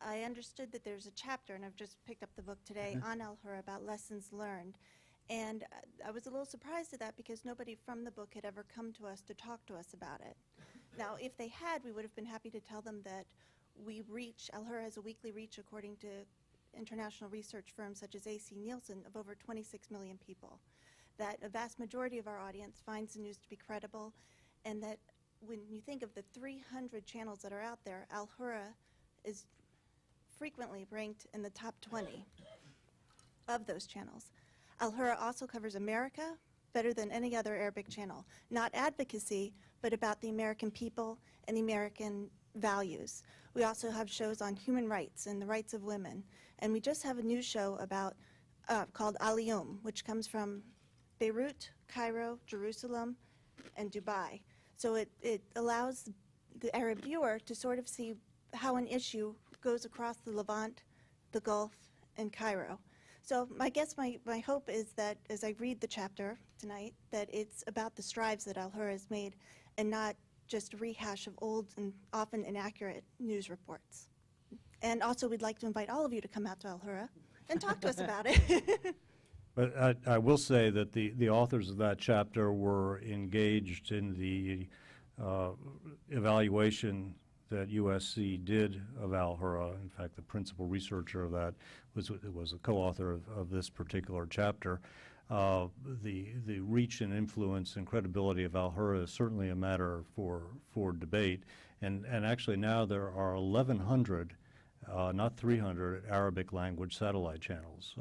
I understood that there's a chapter, and I've just picked up the book today, on Al Hurra about lessons learned. And I was a little surprised at that because nobody from the book had ever come to us to talk to us about it. Now, if they had, we would have been happy to tell them that we reach, Al Hurra has a weekly reach, according to international research firms such as AC Nielsen, of over 26 million people. That a vast majority of our audience finds the news to be credible, and that when you think of the 300 channels that are out there, Al Hurra is frequently ranked in the top 20 of those channels. Al Hurra also covers America better than any other Arabic channel. Not advocacy, but about the American people and the American values. We also have shows on human rights and the rights of women. And we just have a new show about called Aliyum, which comes from Beirut, Cairo, Jerusalem, and Dubai. So it allows the Arab viewer to sort of see how an issue goes across the Levant, the Gulf, and Cairo. So my hope is that as I read the chapter tonight, that it's about the strides that Al-Hurra has made and not just a rehash of old and often inaccurate news reports. And also we'd like to invite all of you to come out to Al-Hurra and talk to us about it. But I will say that the authors of that chapter were engaged in the evaluation that USC did of Al-Hurra. In fact, the principal researcher of that was a co-author of this particular chapter. The reach and influence and credibility of Al-Hurra is certainly a matter for debate. And actually now there are 1,100 not 300 Arabic language satellite channels,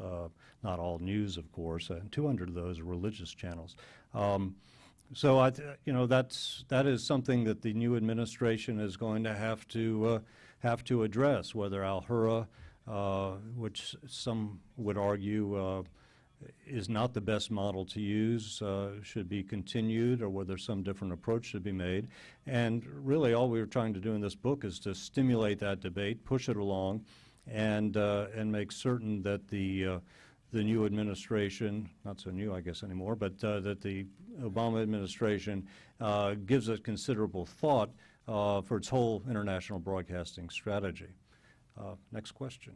not all news, of course, and 200 of those are religious channels. So that is something that the new administration is going to have to address, whether Al-Hurra, which some would argue is not the best model to use, should be continued, or whether some different approach should be made. And really all we were trying to do in this book is to stimulate that debate, push it along, and make certain that the new administration, not so new I guess anymore, but that the Obama administration gives it considerable thought for its whole international broadcasting strategy. Next question.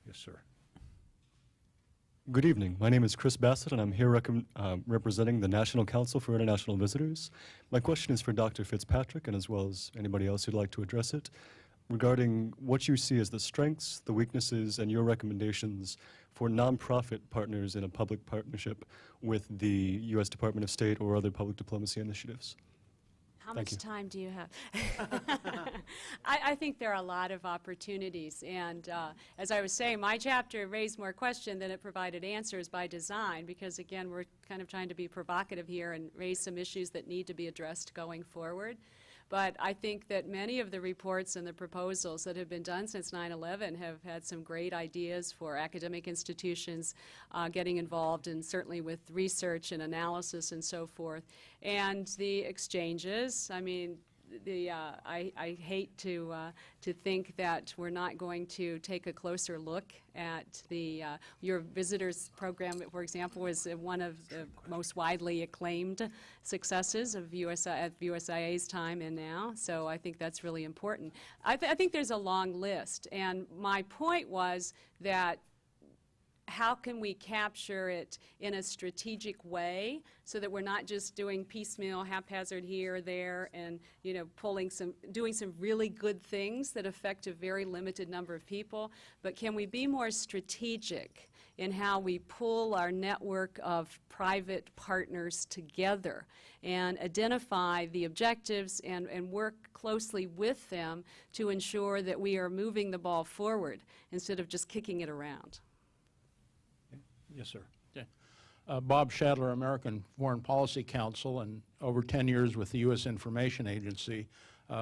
Yes, sir. Good evening. My name is Chris Bassett, and I'm here representing the National Council for International Visitors. My question is for Dr. Fitzpatrick, and as well as anybody else who'd like to address it, regarding what you see as the strengths, the weaknesses, and your recommendations for nonprofit partners in a public partnership with the U.S. Department of State or other public diplomacy initiatives. How much time do you have? I think there are a lot of opportunities, and as I was saying, my chapter raised more questions than it provided answers by design, because again, we're kind of trying to be provocative here and raise some issues that need to be addressed going forward. But I think that many of the reports and the proposals that have been done since 9/11 have had some great ideas for academic institutions getting involved, and certainly with research and analysis and so forth. And the exchanges, I mean, I hate to think that we're not going to take a closer look at your visitors program, for example, is one of the most widely acclaimed successes of USIA's time and now. So I think that's really important. I think there's a long list, and my point was that how can we capture it in a strategic way so that we're not just doing piecemeal, haphazard here or there, and doing some really good things that affect a very limited number of people, but can we be more strategic in how we pull our network of private partners together and identify the objectives and work closely with them to ensure that we are moving the ball forward instead of just kicking it around. Yes, sir. Okay. Bob Shadler, American Foreign Policy Council, and over 10 years with the U.S. Information Agency,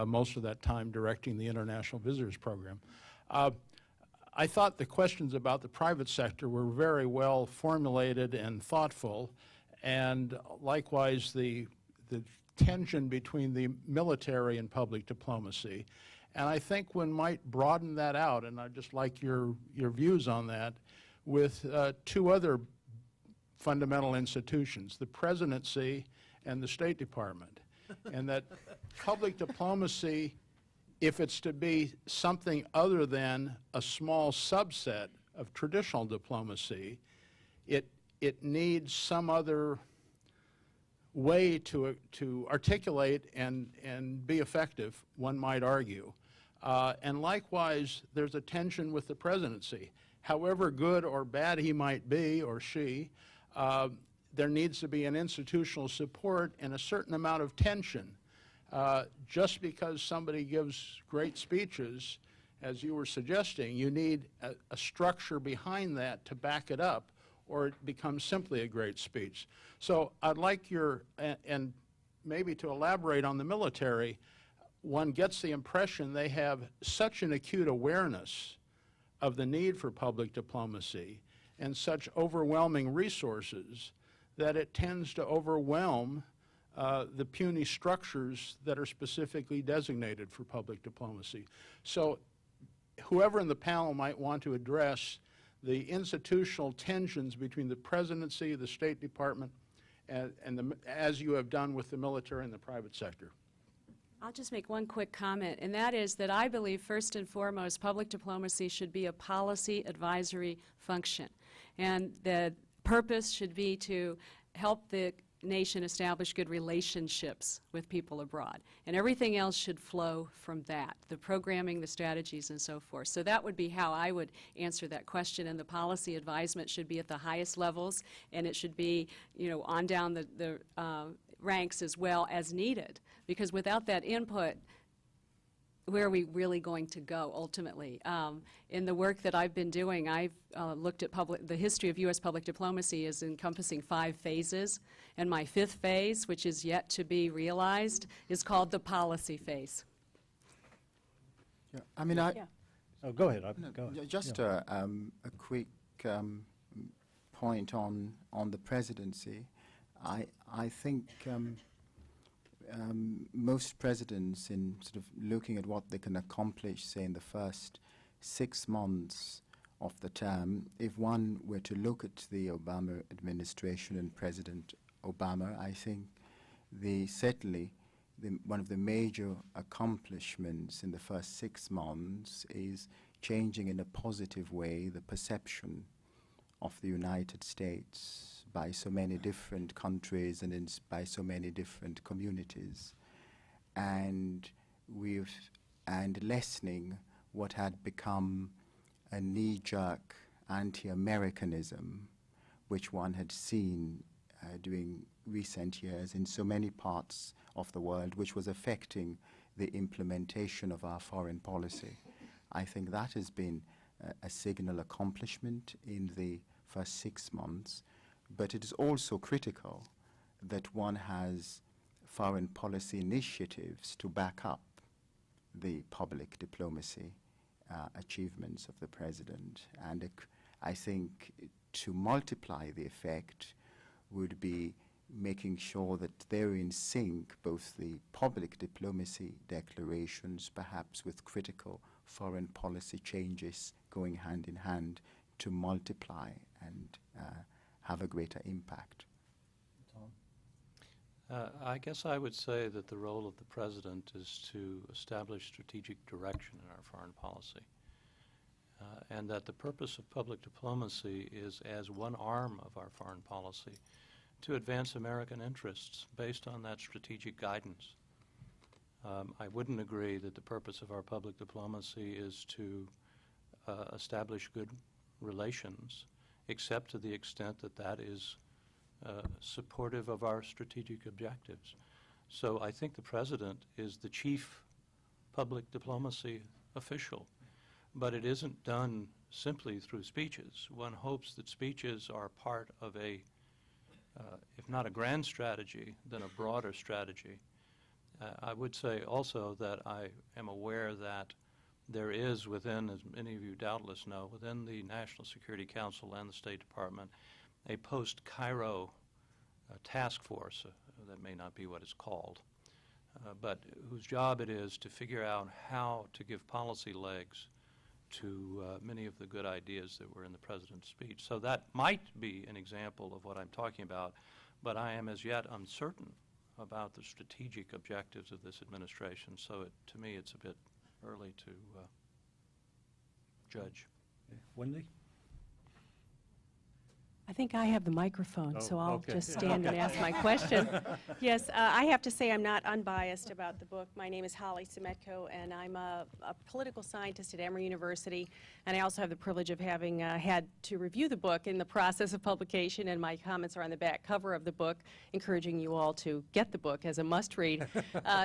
most of that time directing the International Visitors Program. I thought the questions about the private sector were very well formulated and thoughtful, and likewise the tension between the military and public diplomacy. And I think one might broaden that out, and I'd just like your views on that, with two other fundamental institutions, the presidency and the State Department. And that public diplomacy, if it's to be something other than a small subset of traditional diplomacy, it needs some other way to articulate and be effective, one might argue. And likewise, there's a tension with the presidency. However good or bad he might be, or she, there needs to be an institutional support and a certain amount of tension. Just because somebody gives great speeches, as you were suggesting, you need a structure behind that to back it up, or it becomes simply a great speech. So I'd like and maybe to elaborate on the military, one gets the impression they have such an acute awareness of the need for public diplomacy and such overwhelming resources that it tends to overwhelm the puny structures that are specifically designated for public diplomacy. So whoever in the panel might want to address the institutional tensions between the presidency, the State Department, as you have done with the military and the private sector. I'll just make one quick comment, and that is that I believe first and foremost public diplomacy should be a policy advisory function. And the purpose should be to help the nation establish good relationships with people abroad. And everything else should flow from that, the programming, the strategies, and so forth. So that would be how I would answer that question, and the policy advisement should be at the highest levels, and it should be, you know, on down the ranks as well as needed. Because without that input, where are we really going to go ultimately? In the work that I've been doing, I've looked at the history of U.S. public diplomacy is encompassing 5 phases, and my 5th phase, which is yet to be realized, is called the policy phase. Yeah, I mean, Oh, go ahead. Go ahead. Just a quick point on the presidency. I think most presidents, in sort of looking at what they can accomplish, say, in the first 6 months of the term, if one were to look at the Obama administration and President Obama, I think certainly one of the major accomplishments in the first 6 months is changing in a positive way the perception of the United States by so many different countries and by so many different communities, and lessening what had become a knee-jerk anti-Americanism, which one had seen during recent years in so many parts of the world, which was affecting the implementation of our foreign policy. I think that has been a signal accomplishment in the first 6 months. But it is also critical that one has foreign policy initiatives to back up the public diplomacy achievements of the president. And I think to multiply the effect would be making sure that they're in sync, both the public diplomacy declarations, perhaps with critical foreign policy changes going hand in hand to multiply and have a greater impact. Tom? I guess I would say that the role of the president is to establish strategic direction in our foreign policy, and that the purpose of public diplomacy is, as one arm of our foreign policy, to advance American interests based on that strategic guidance. I wouldn't agree that the purpose of our public diplomacy is to establish good relations, except to the extent that that is supportive of our strategic objectives. So I think the president is the chief public diplomacy official, but it isn't done simply through speeches. One hopes that speeches are part of a, if not a grand strategy, then a broader strategy. I would say also that I am aware that there is within, as many of you doubtless know, within the National Security Council and the State Department, a post-Cairo task force, that may not be what it's called, but whose job it is to figure out how to give policy legs to many of the good ideas that were in the President's speech. So that might be an example of what I'm talking about, but I am as yet uncertain about the strategic objectives of this administration, so to me it's a bit early to judge. Okay. Wendy? I think I have the microphone, Oh, so I'll okay. just stand and ask my question. Yes, I have to say I'm not unbiased about the book. My name is Holly Semetko, and I'm a political scientist at Emory University, and I also have the privilege of having had to review the book in the process of publication, and my comments are on the back cover of the book, encouraging you all to get the book as a must-read.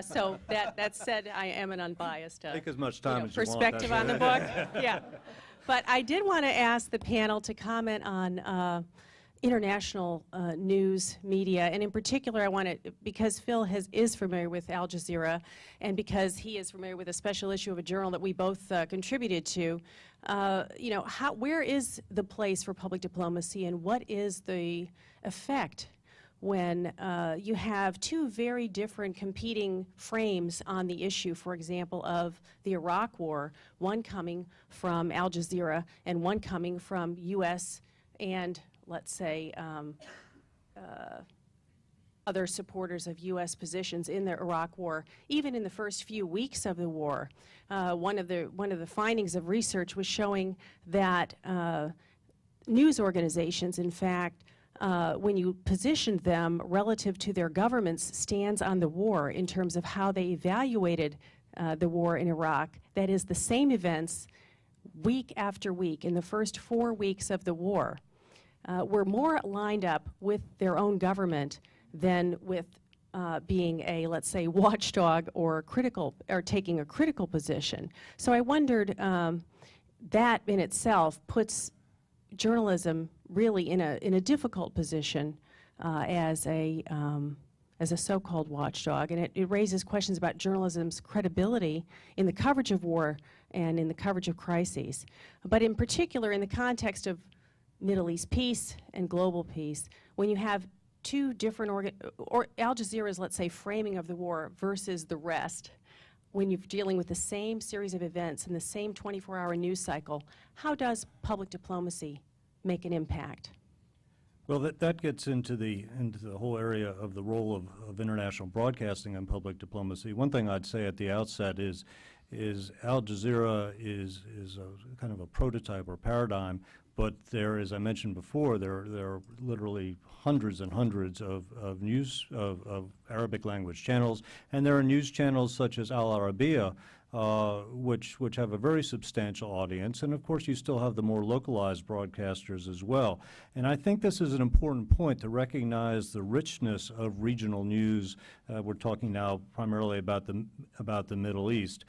So that said, I am an unbiased Take as much time as you want. perspective on the book. Yeah. But I did want to ask the panel to comment on international news media, and in particular I want to, because Phil is familiar with Al Jazeera, and because he is familiar with a special issue of a journal that we both contributed to, you know, where is the place for public diplomacy, and what is the effect when you have two very different competing frames on the issue, for example, of the Iraq War, one coming from Al Jazeera and one coming from U.S. and, let's say, other supporters of U.S. positions in the Iraq War. Even in the first few weeks of the war, one of the findings of research was showing that news organizations, in fact, when you positioned them relative to their government's stance on the war in terms of how they evaluated the war in Iraq, that is, the same events week after week in the first 4 weeks of the war, were more lined up with their own government than with being a, let's say, watchdog or critical, or taking a critical position. So I wondered, that in itself puts journalism really in a difficult position as a so-called watchdog, and it raises questions about journalism's credibility in the coverage of war and in the coverage of crises. But in particular, in the context of Middle East peace and global peace, when you have two different Al Jazeera's, let's say, framing of the war versus the rest, when you're dealing with the same series of events in the same 24-hour news cycle, how does public diplomacy make an impact? Well, that gets into the whole area of the role of international broadcasting and public diplomacy. One thing I'd say at the outset is Al Jazeera is a kind of a prototype or paradigm, but there, as I mentioned before, there are literally hundreds and hundreds of Arabic language channels, and there are news channels such as Al Arabiya, which have a very substantial audience, and of course you still have the more localized broadcasters as well. And I think this is an important point to recognize the richness of regional news. We're talking now primarily about the Middle East,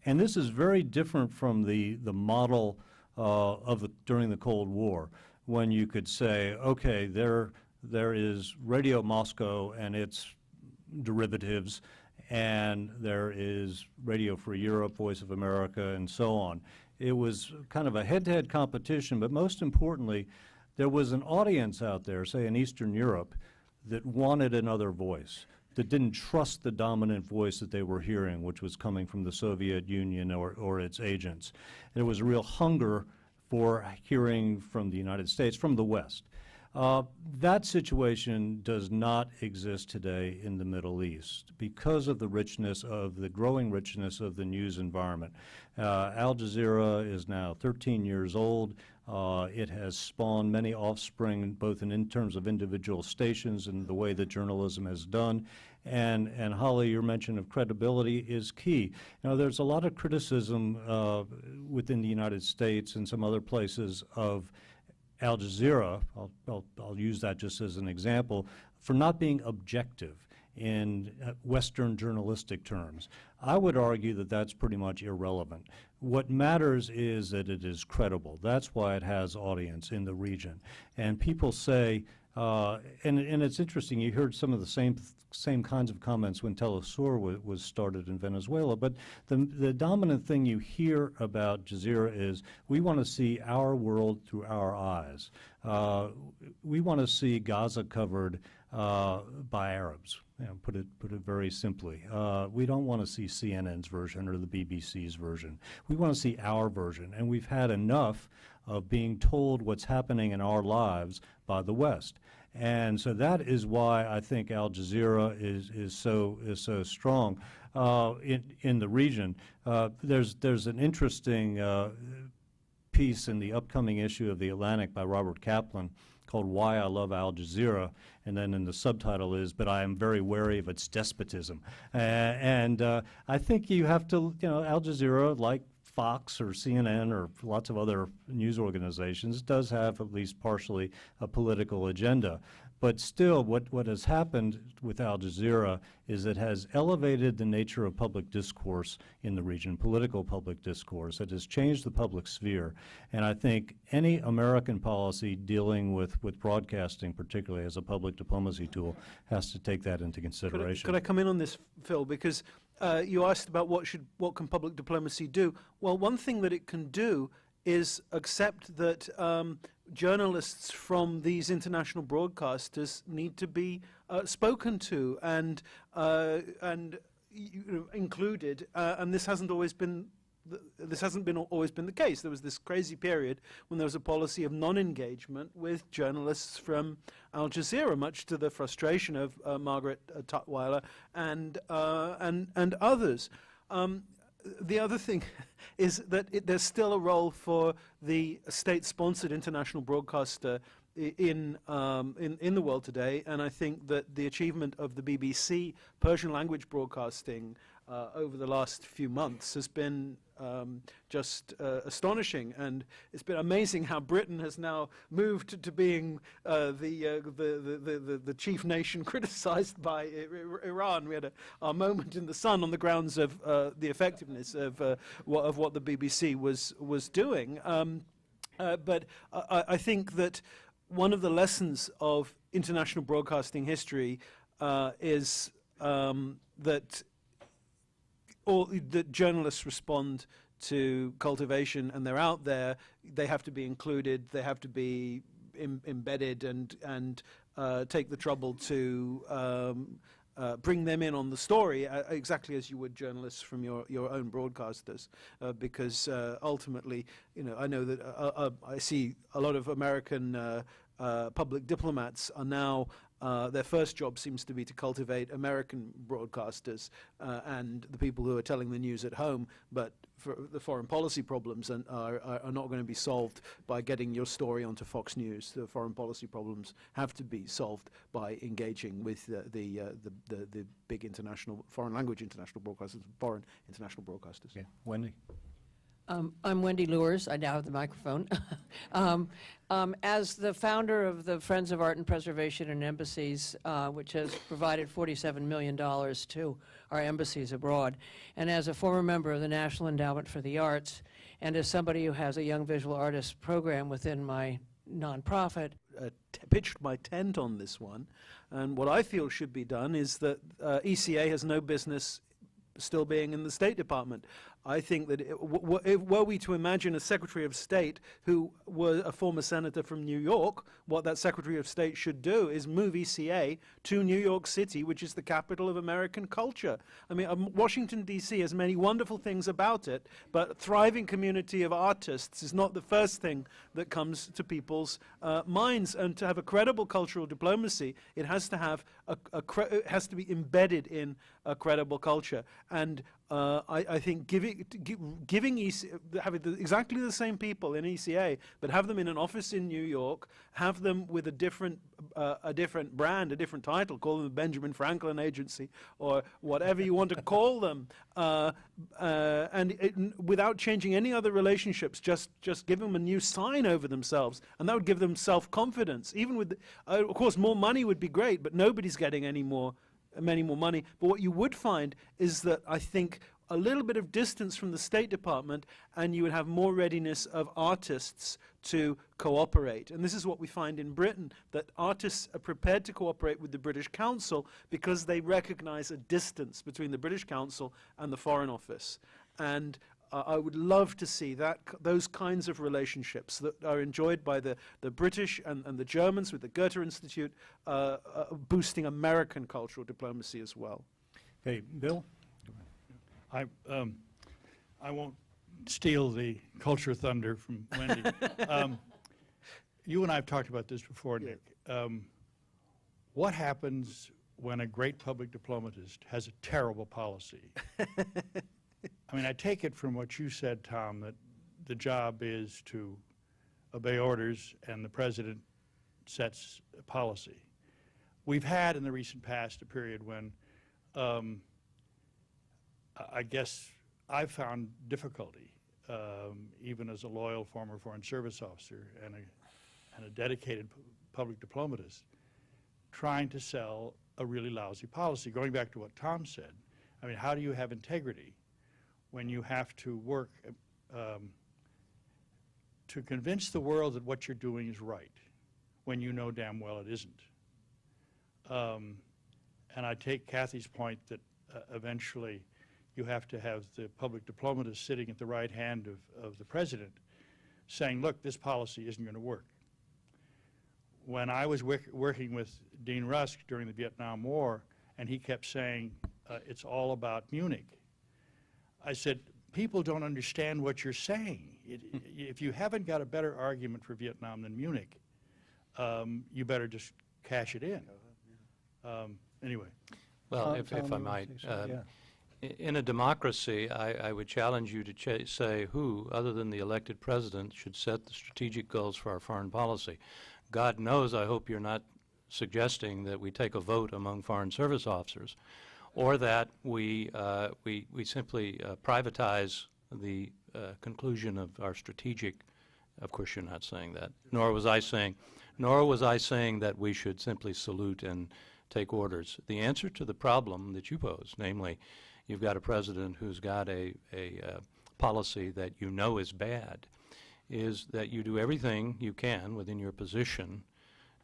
and this is very different from the model during the Cold War, when you could say, okay, there is Radio Moscow and its derivatives, and there is Radio Free Europe, Voice of America, and so on. It was kind of a head-to-head competition, but most importantly, there was an audience out there, say in Eastern Europe, that wanted another voice, that didn't trust the dominant voice that they were hearing, which was coming from the Soviet Union or its agents. There was a real hunger for hearing from the United States, from the West. That situation does not exist today in the Middle East because of the growing richness of the news environment. Al Jazeera is now 13 years old. It has spawned many offspring, both in terms of individual stations and the way that journalism has done. And Holly, your mention of credibility is key. Now, there's a lot of criticism within the United States and some other places of Al Jazeera, I'll use that just as an example, for not being objective in Western journalistic terms. I would argue that that's pretty much irrelevant. What matters is that it is credible. That's why it has audience in the region. And people say, and it's interesting, you heard some of the same kinds of comments when Telesur was started in Venezuela, but the dominant thing you hear about Jazeera is we want to see our world through our eyes. We want to see Gaza covered by Arabs, put it very simply. We don't want to see CNN's version or the BBC's version. We want to see our version, and we've had enough of being told what's happening in our lives by the West. And so that is why I think Al Jazeera is so strong in the region. There's an interesting piece in the upcoming issue of The Atlantic by Robert Kaplan called Why I Love Al Jazeera, and then in the subtitle is, but I am very wary of its despotism. I think you have to, Al Jazeera, like Fox or CNN or lots of other news organizations, does have at least partially a political agenda. But still, what has happened with Al Jazeera is it has elevated the nature of public discourse in the region, political public discourse. It has changed the public sphere. And I think any American policy dealing with broadcasting, particularly as a public diplomacy tool, has to take that into consideration. Could I come in on this, Phil? Because you asked about what can public diplomacy do. Well, one thing that it can do is accept that journalists from these international broadcasters need to be spoken to and included, and this hasn't always been always been the case. There was this crazy period when there was a policy of non-engagement with journalists from Al Jazeera, much to the frustration of Margaret Tutwiler and others. The other thing is that there's still a role for the state-sponsored international broadcaster in the world today, and I think that the achievement of the BBC Persian language broadcasting over the last few months has been just astonishing, and it's been amazing how Britain has now moved to being the chief nation criticized by Iran. We had a moment in the sun on the grounds of the effectiveness of what the BBC was doing. But I think that one of the lessons of international broadcasting history is that journalists respond to cultivation, and they're out there. They have to be included. They have to be embedded and take the trouble to bring them in on the story, exactly as you would journalists from your own broadcasters, because ultimately, I know that I see a lot of American public diplomats are now their first job seems to be to cultivate American broadcasters and the people who are telling the news at home, but for the foreign policy problems are not going to be solved by getting your story onto Fox News. The foreign policy problems have to be solved by engaging with the big international foreign language international broadcasters, foreign international broadcasters. Yeah. Wendy? I'm Wendy Lewis. I now have the microphone. As the founder of the Friends of Art and Preservation and Embassies, which has provided $47 million to our embassies abroad, and as a former member of the National Endowment for the Arts, and as somebody who has a young visual artist program within my nonprofit, pitched my tent on this one, and what I feel should be done is that ECA has no business still being in the State Department. I think that were we to imagine a Secretary of State who was a former senator from New York, what that Secretary of State should do is move ECA to New York City, which is the capital of American culture. I mean, Washington, D.C. has many wonderful things about it, but a thriving community of artists is not the first thing that comes to people's minds. And to have a credible cultural diplomacy, it has to have it has to be embedded in a credible culture. And I think giving having exactly the same people in ECA, but have them in an office in New York, have them with a different brand, a different title, call them the Benjamin Franklin Agency or whatever you want to call them, without changing any other relationships, just give them a new sign over themselves, and that would give them self-confidence. Even with, of course, more money would be great, but nobody's getting many more money. But what you would find is that I think a little bit of distance from the State Department, and you would have more readiness of artists to cooperate. And this is what we find in Britain, that artists are prepared to cooperate with the British Council because they recognize a distance between the British Council and the Foreign Office. And I would love to see those kinds of relationships that are enjoyed by the British and the Germans with the Goethe Institute, boosting American cultural diplomacy as well. Okay, Bill? I won't steal the culture thunder from Wendy. You and I have talked about this before, Nick. What happens when a great public diplomatist has a terrible policy? I mean, I take it from what you said, Tom, that the job is to obey orders and the president sets a policy. We've had in the recent past a period when I guess I've found difficulty, even as a loyal former Foreign Service officer and a dedicated public diplomatist, trying to sell a really lousy policy. Going back to what Tom said, I mean, how do you have integrity when you have to work to convince the world that what you're doing is right when you know damn well it isn't? And I take Kathy's point that eventually you have to have the public diplomatist sitting at the right hand of the president saying, look, this policy isn't going to work. When I was working with Dean Rusk during the Vietnam War, and he kept saying, it's all about Munich, I said, people don't understand what you're saying. If you haven't got a better argument for Vietnam than Munich, you better just cash it in. Anyway. Well, if I might, in a democracy, I would challenge you to say who, other than the elected president, should set the strategic goals for our foreign policy. God knows I hope you're not suggesting that we take a vote among foreign service officers, or that we simply privatize the conclusion of our strategic. Of course, you're not saying that. Nor was I saying that we should simply salute and take orders. The answer to the problem that you pose, namely, you've got a president who's got a policy that you know is bad, is that you do everything you can within your position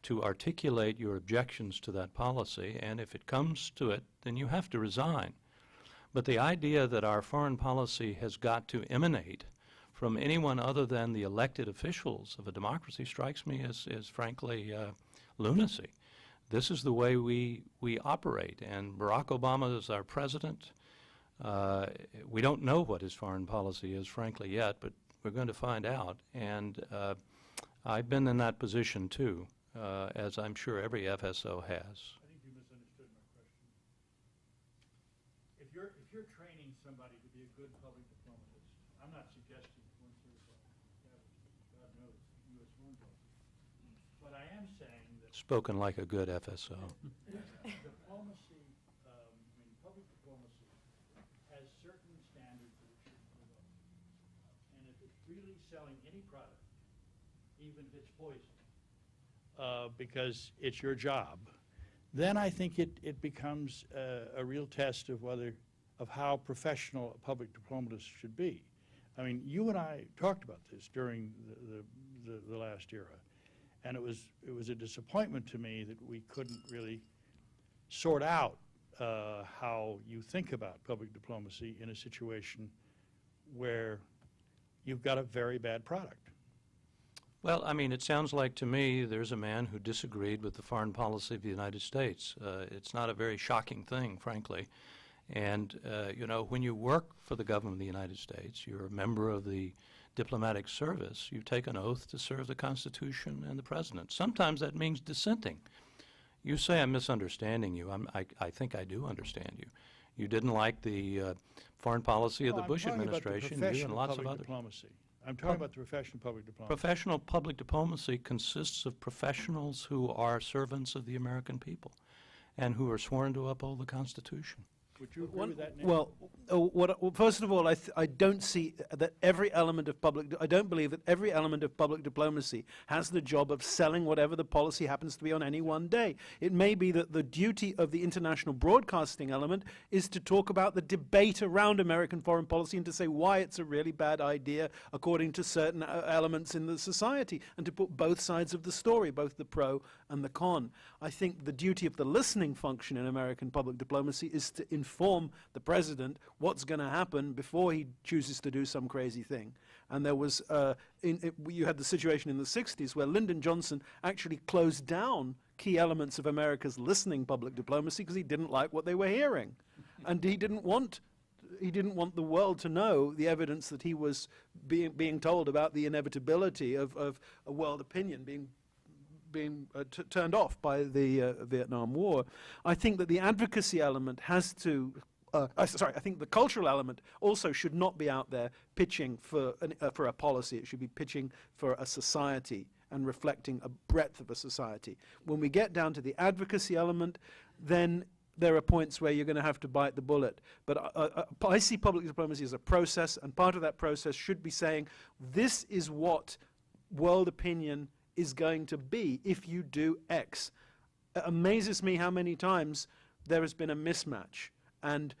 to articulate your objections to that policy, and if it comes to it, then you have to resign. But the idea that our foreign policy has got to emanate from anyone other than the elected officials of a democracy strikes me as frankly lunacy. This is the way we operate, and Barack Obama is our president. We don't know what his foreign policy is, frankly, yet, but we're going to find out. And I've been in that position, too, as I'm sure every FSO has. I think you misunderstood my question. If you're training somebody to be a good public diplomatist, I'm not suggesting one certified, God knows, U.S. foreign policy. But I am saying that Spoken like a good FSO. diplomacy, public diplomacy has certain standards that it should live up to. And if it's really selling any product, even if it's poison, because it's your job, then I think it becomes a real test of how professional a public diplomatist should be. I mean, you and I talked about this during the last era, and it was a disappointment to me that we couldn't really sort out how you think about public diplomacy in a situation where you've got a very bad product. Well, I mean, it sounds like to me there's a man who disagreed with the foreign policy of the United States. It's not a very shocking thing, frankly. And, you know, when you work for the government of the United States, you're a member of the diplomatic service, you take an oath to serve the Constitution and the President. Sometimes that means dissenting. You say I'm misunderstanding you. I think I do understand you. You didn't like the foreign policy of the Bush administration, you and lots of others. Diplomacy. I'm talking about the professional public diplomacy. Professional public diplomacy consists of professionals who are servants of the American people and who are sworn to uphold the Constitution. Would you agree with that, Nick? Well, first of all, I don't see that every element of I don't believe that every element of public diplomacy has the job of selling whatever the policy happens to be on any one day. It may be that the duty of the international broadcasting element is to talk about the debate around American foreign policy and to say why it's a really bad idea according to certain elements in the society, and to put both sides of the story, both the pro and the con. I think the duty of the listening function in American public diplomacy is to inform the president what's going to happen before he chooses to do some crazy thing. And there was, you had the situation in the 60s where Lyndon Johnson actually closed down key elements of America's listening public diplomacy because he didn't like what they were hearing. And he didn't want the world to know the evidence that he was being told about the inevitability of a world opinion being turned off by the Vietnam War. I think that the advocacy element has to, I think the cultural element also should not be out there pitching for a policy. It should be pitching for a society and reflecting a breadth of a society. When we get down to the advocacy element, then there are points where you're going to have to bite the bullet. But I see public diplomacy as a process, and part of that process should be saying, this is what world opinion is going to be if you do X. it amazes me how many times there has been a mismatch. And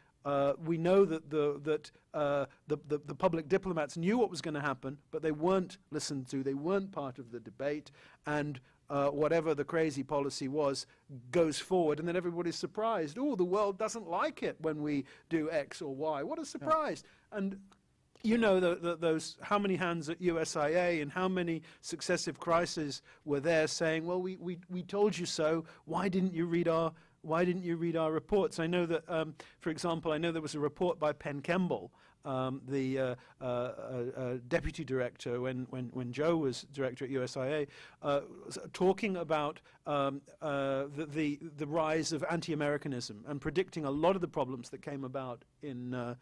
we know that the public diplomats knew what was going to happen, but they weren't listened to. They weren't part of the debate. And whatever the crazy policy was goes forward, and then everybody's surprised. Oh, the world doesn't like it when we do X or Y. What a surprise. Yeah. And you know those how many hands at USIA and how many successive crises were there saying, well, we told you so. Why didn't you read our reports? I know that, for example, I know there was a report by Penn Kemble, the deputy director when Joe was director at USIA, talking about the rise of anti-Americanism and predicting a lot of the problems that came about in the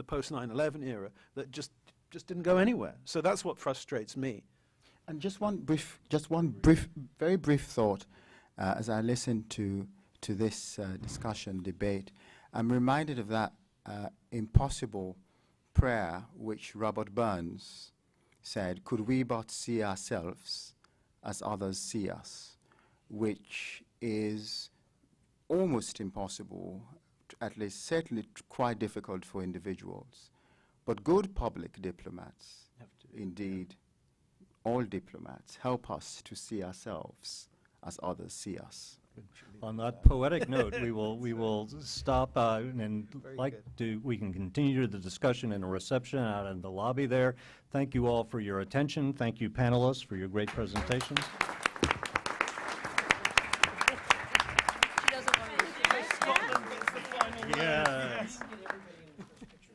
post 9/11 era that just didn't go anywhere. So that's what frustrates me. And just one very brief thought as I listen to this discussion, debate. I'm reminded of that impossible prayer which Robert Burns said, could we but see ourselves as others see us, which is almost impossible, at least certainly quite difficult for individuals. But good public diplomats, indeed, all diplomats, help us to see ourselves as others see us. On that poetic note, we will stop and we can continue the discussion in a reception out in the lobby there. Thank you all for your attention. Thank you, panelists, for your great presentations. Yes.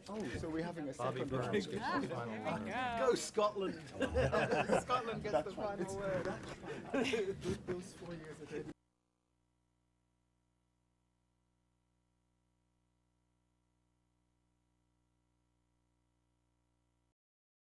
Oh, so we're having a second round. Go Scotland. Scotland gets the final word. Those 4 years ago.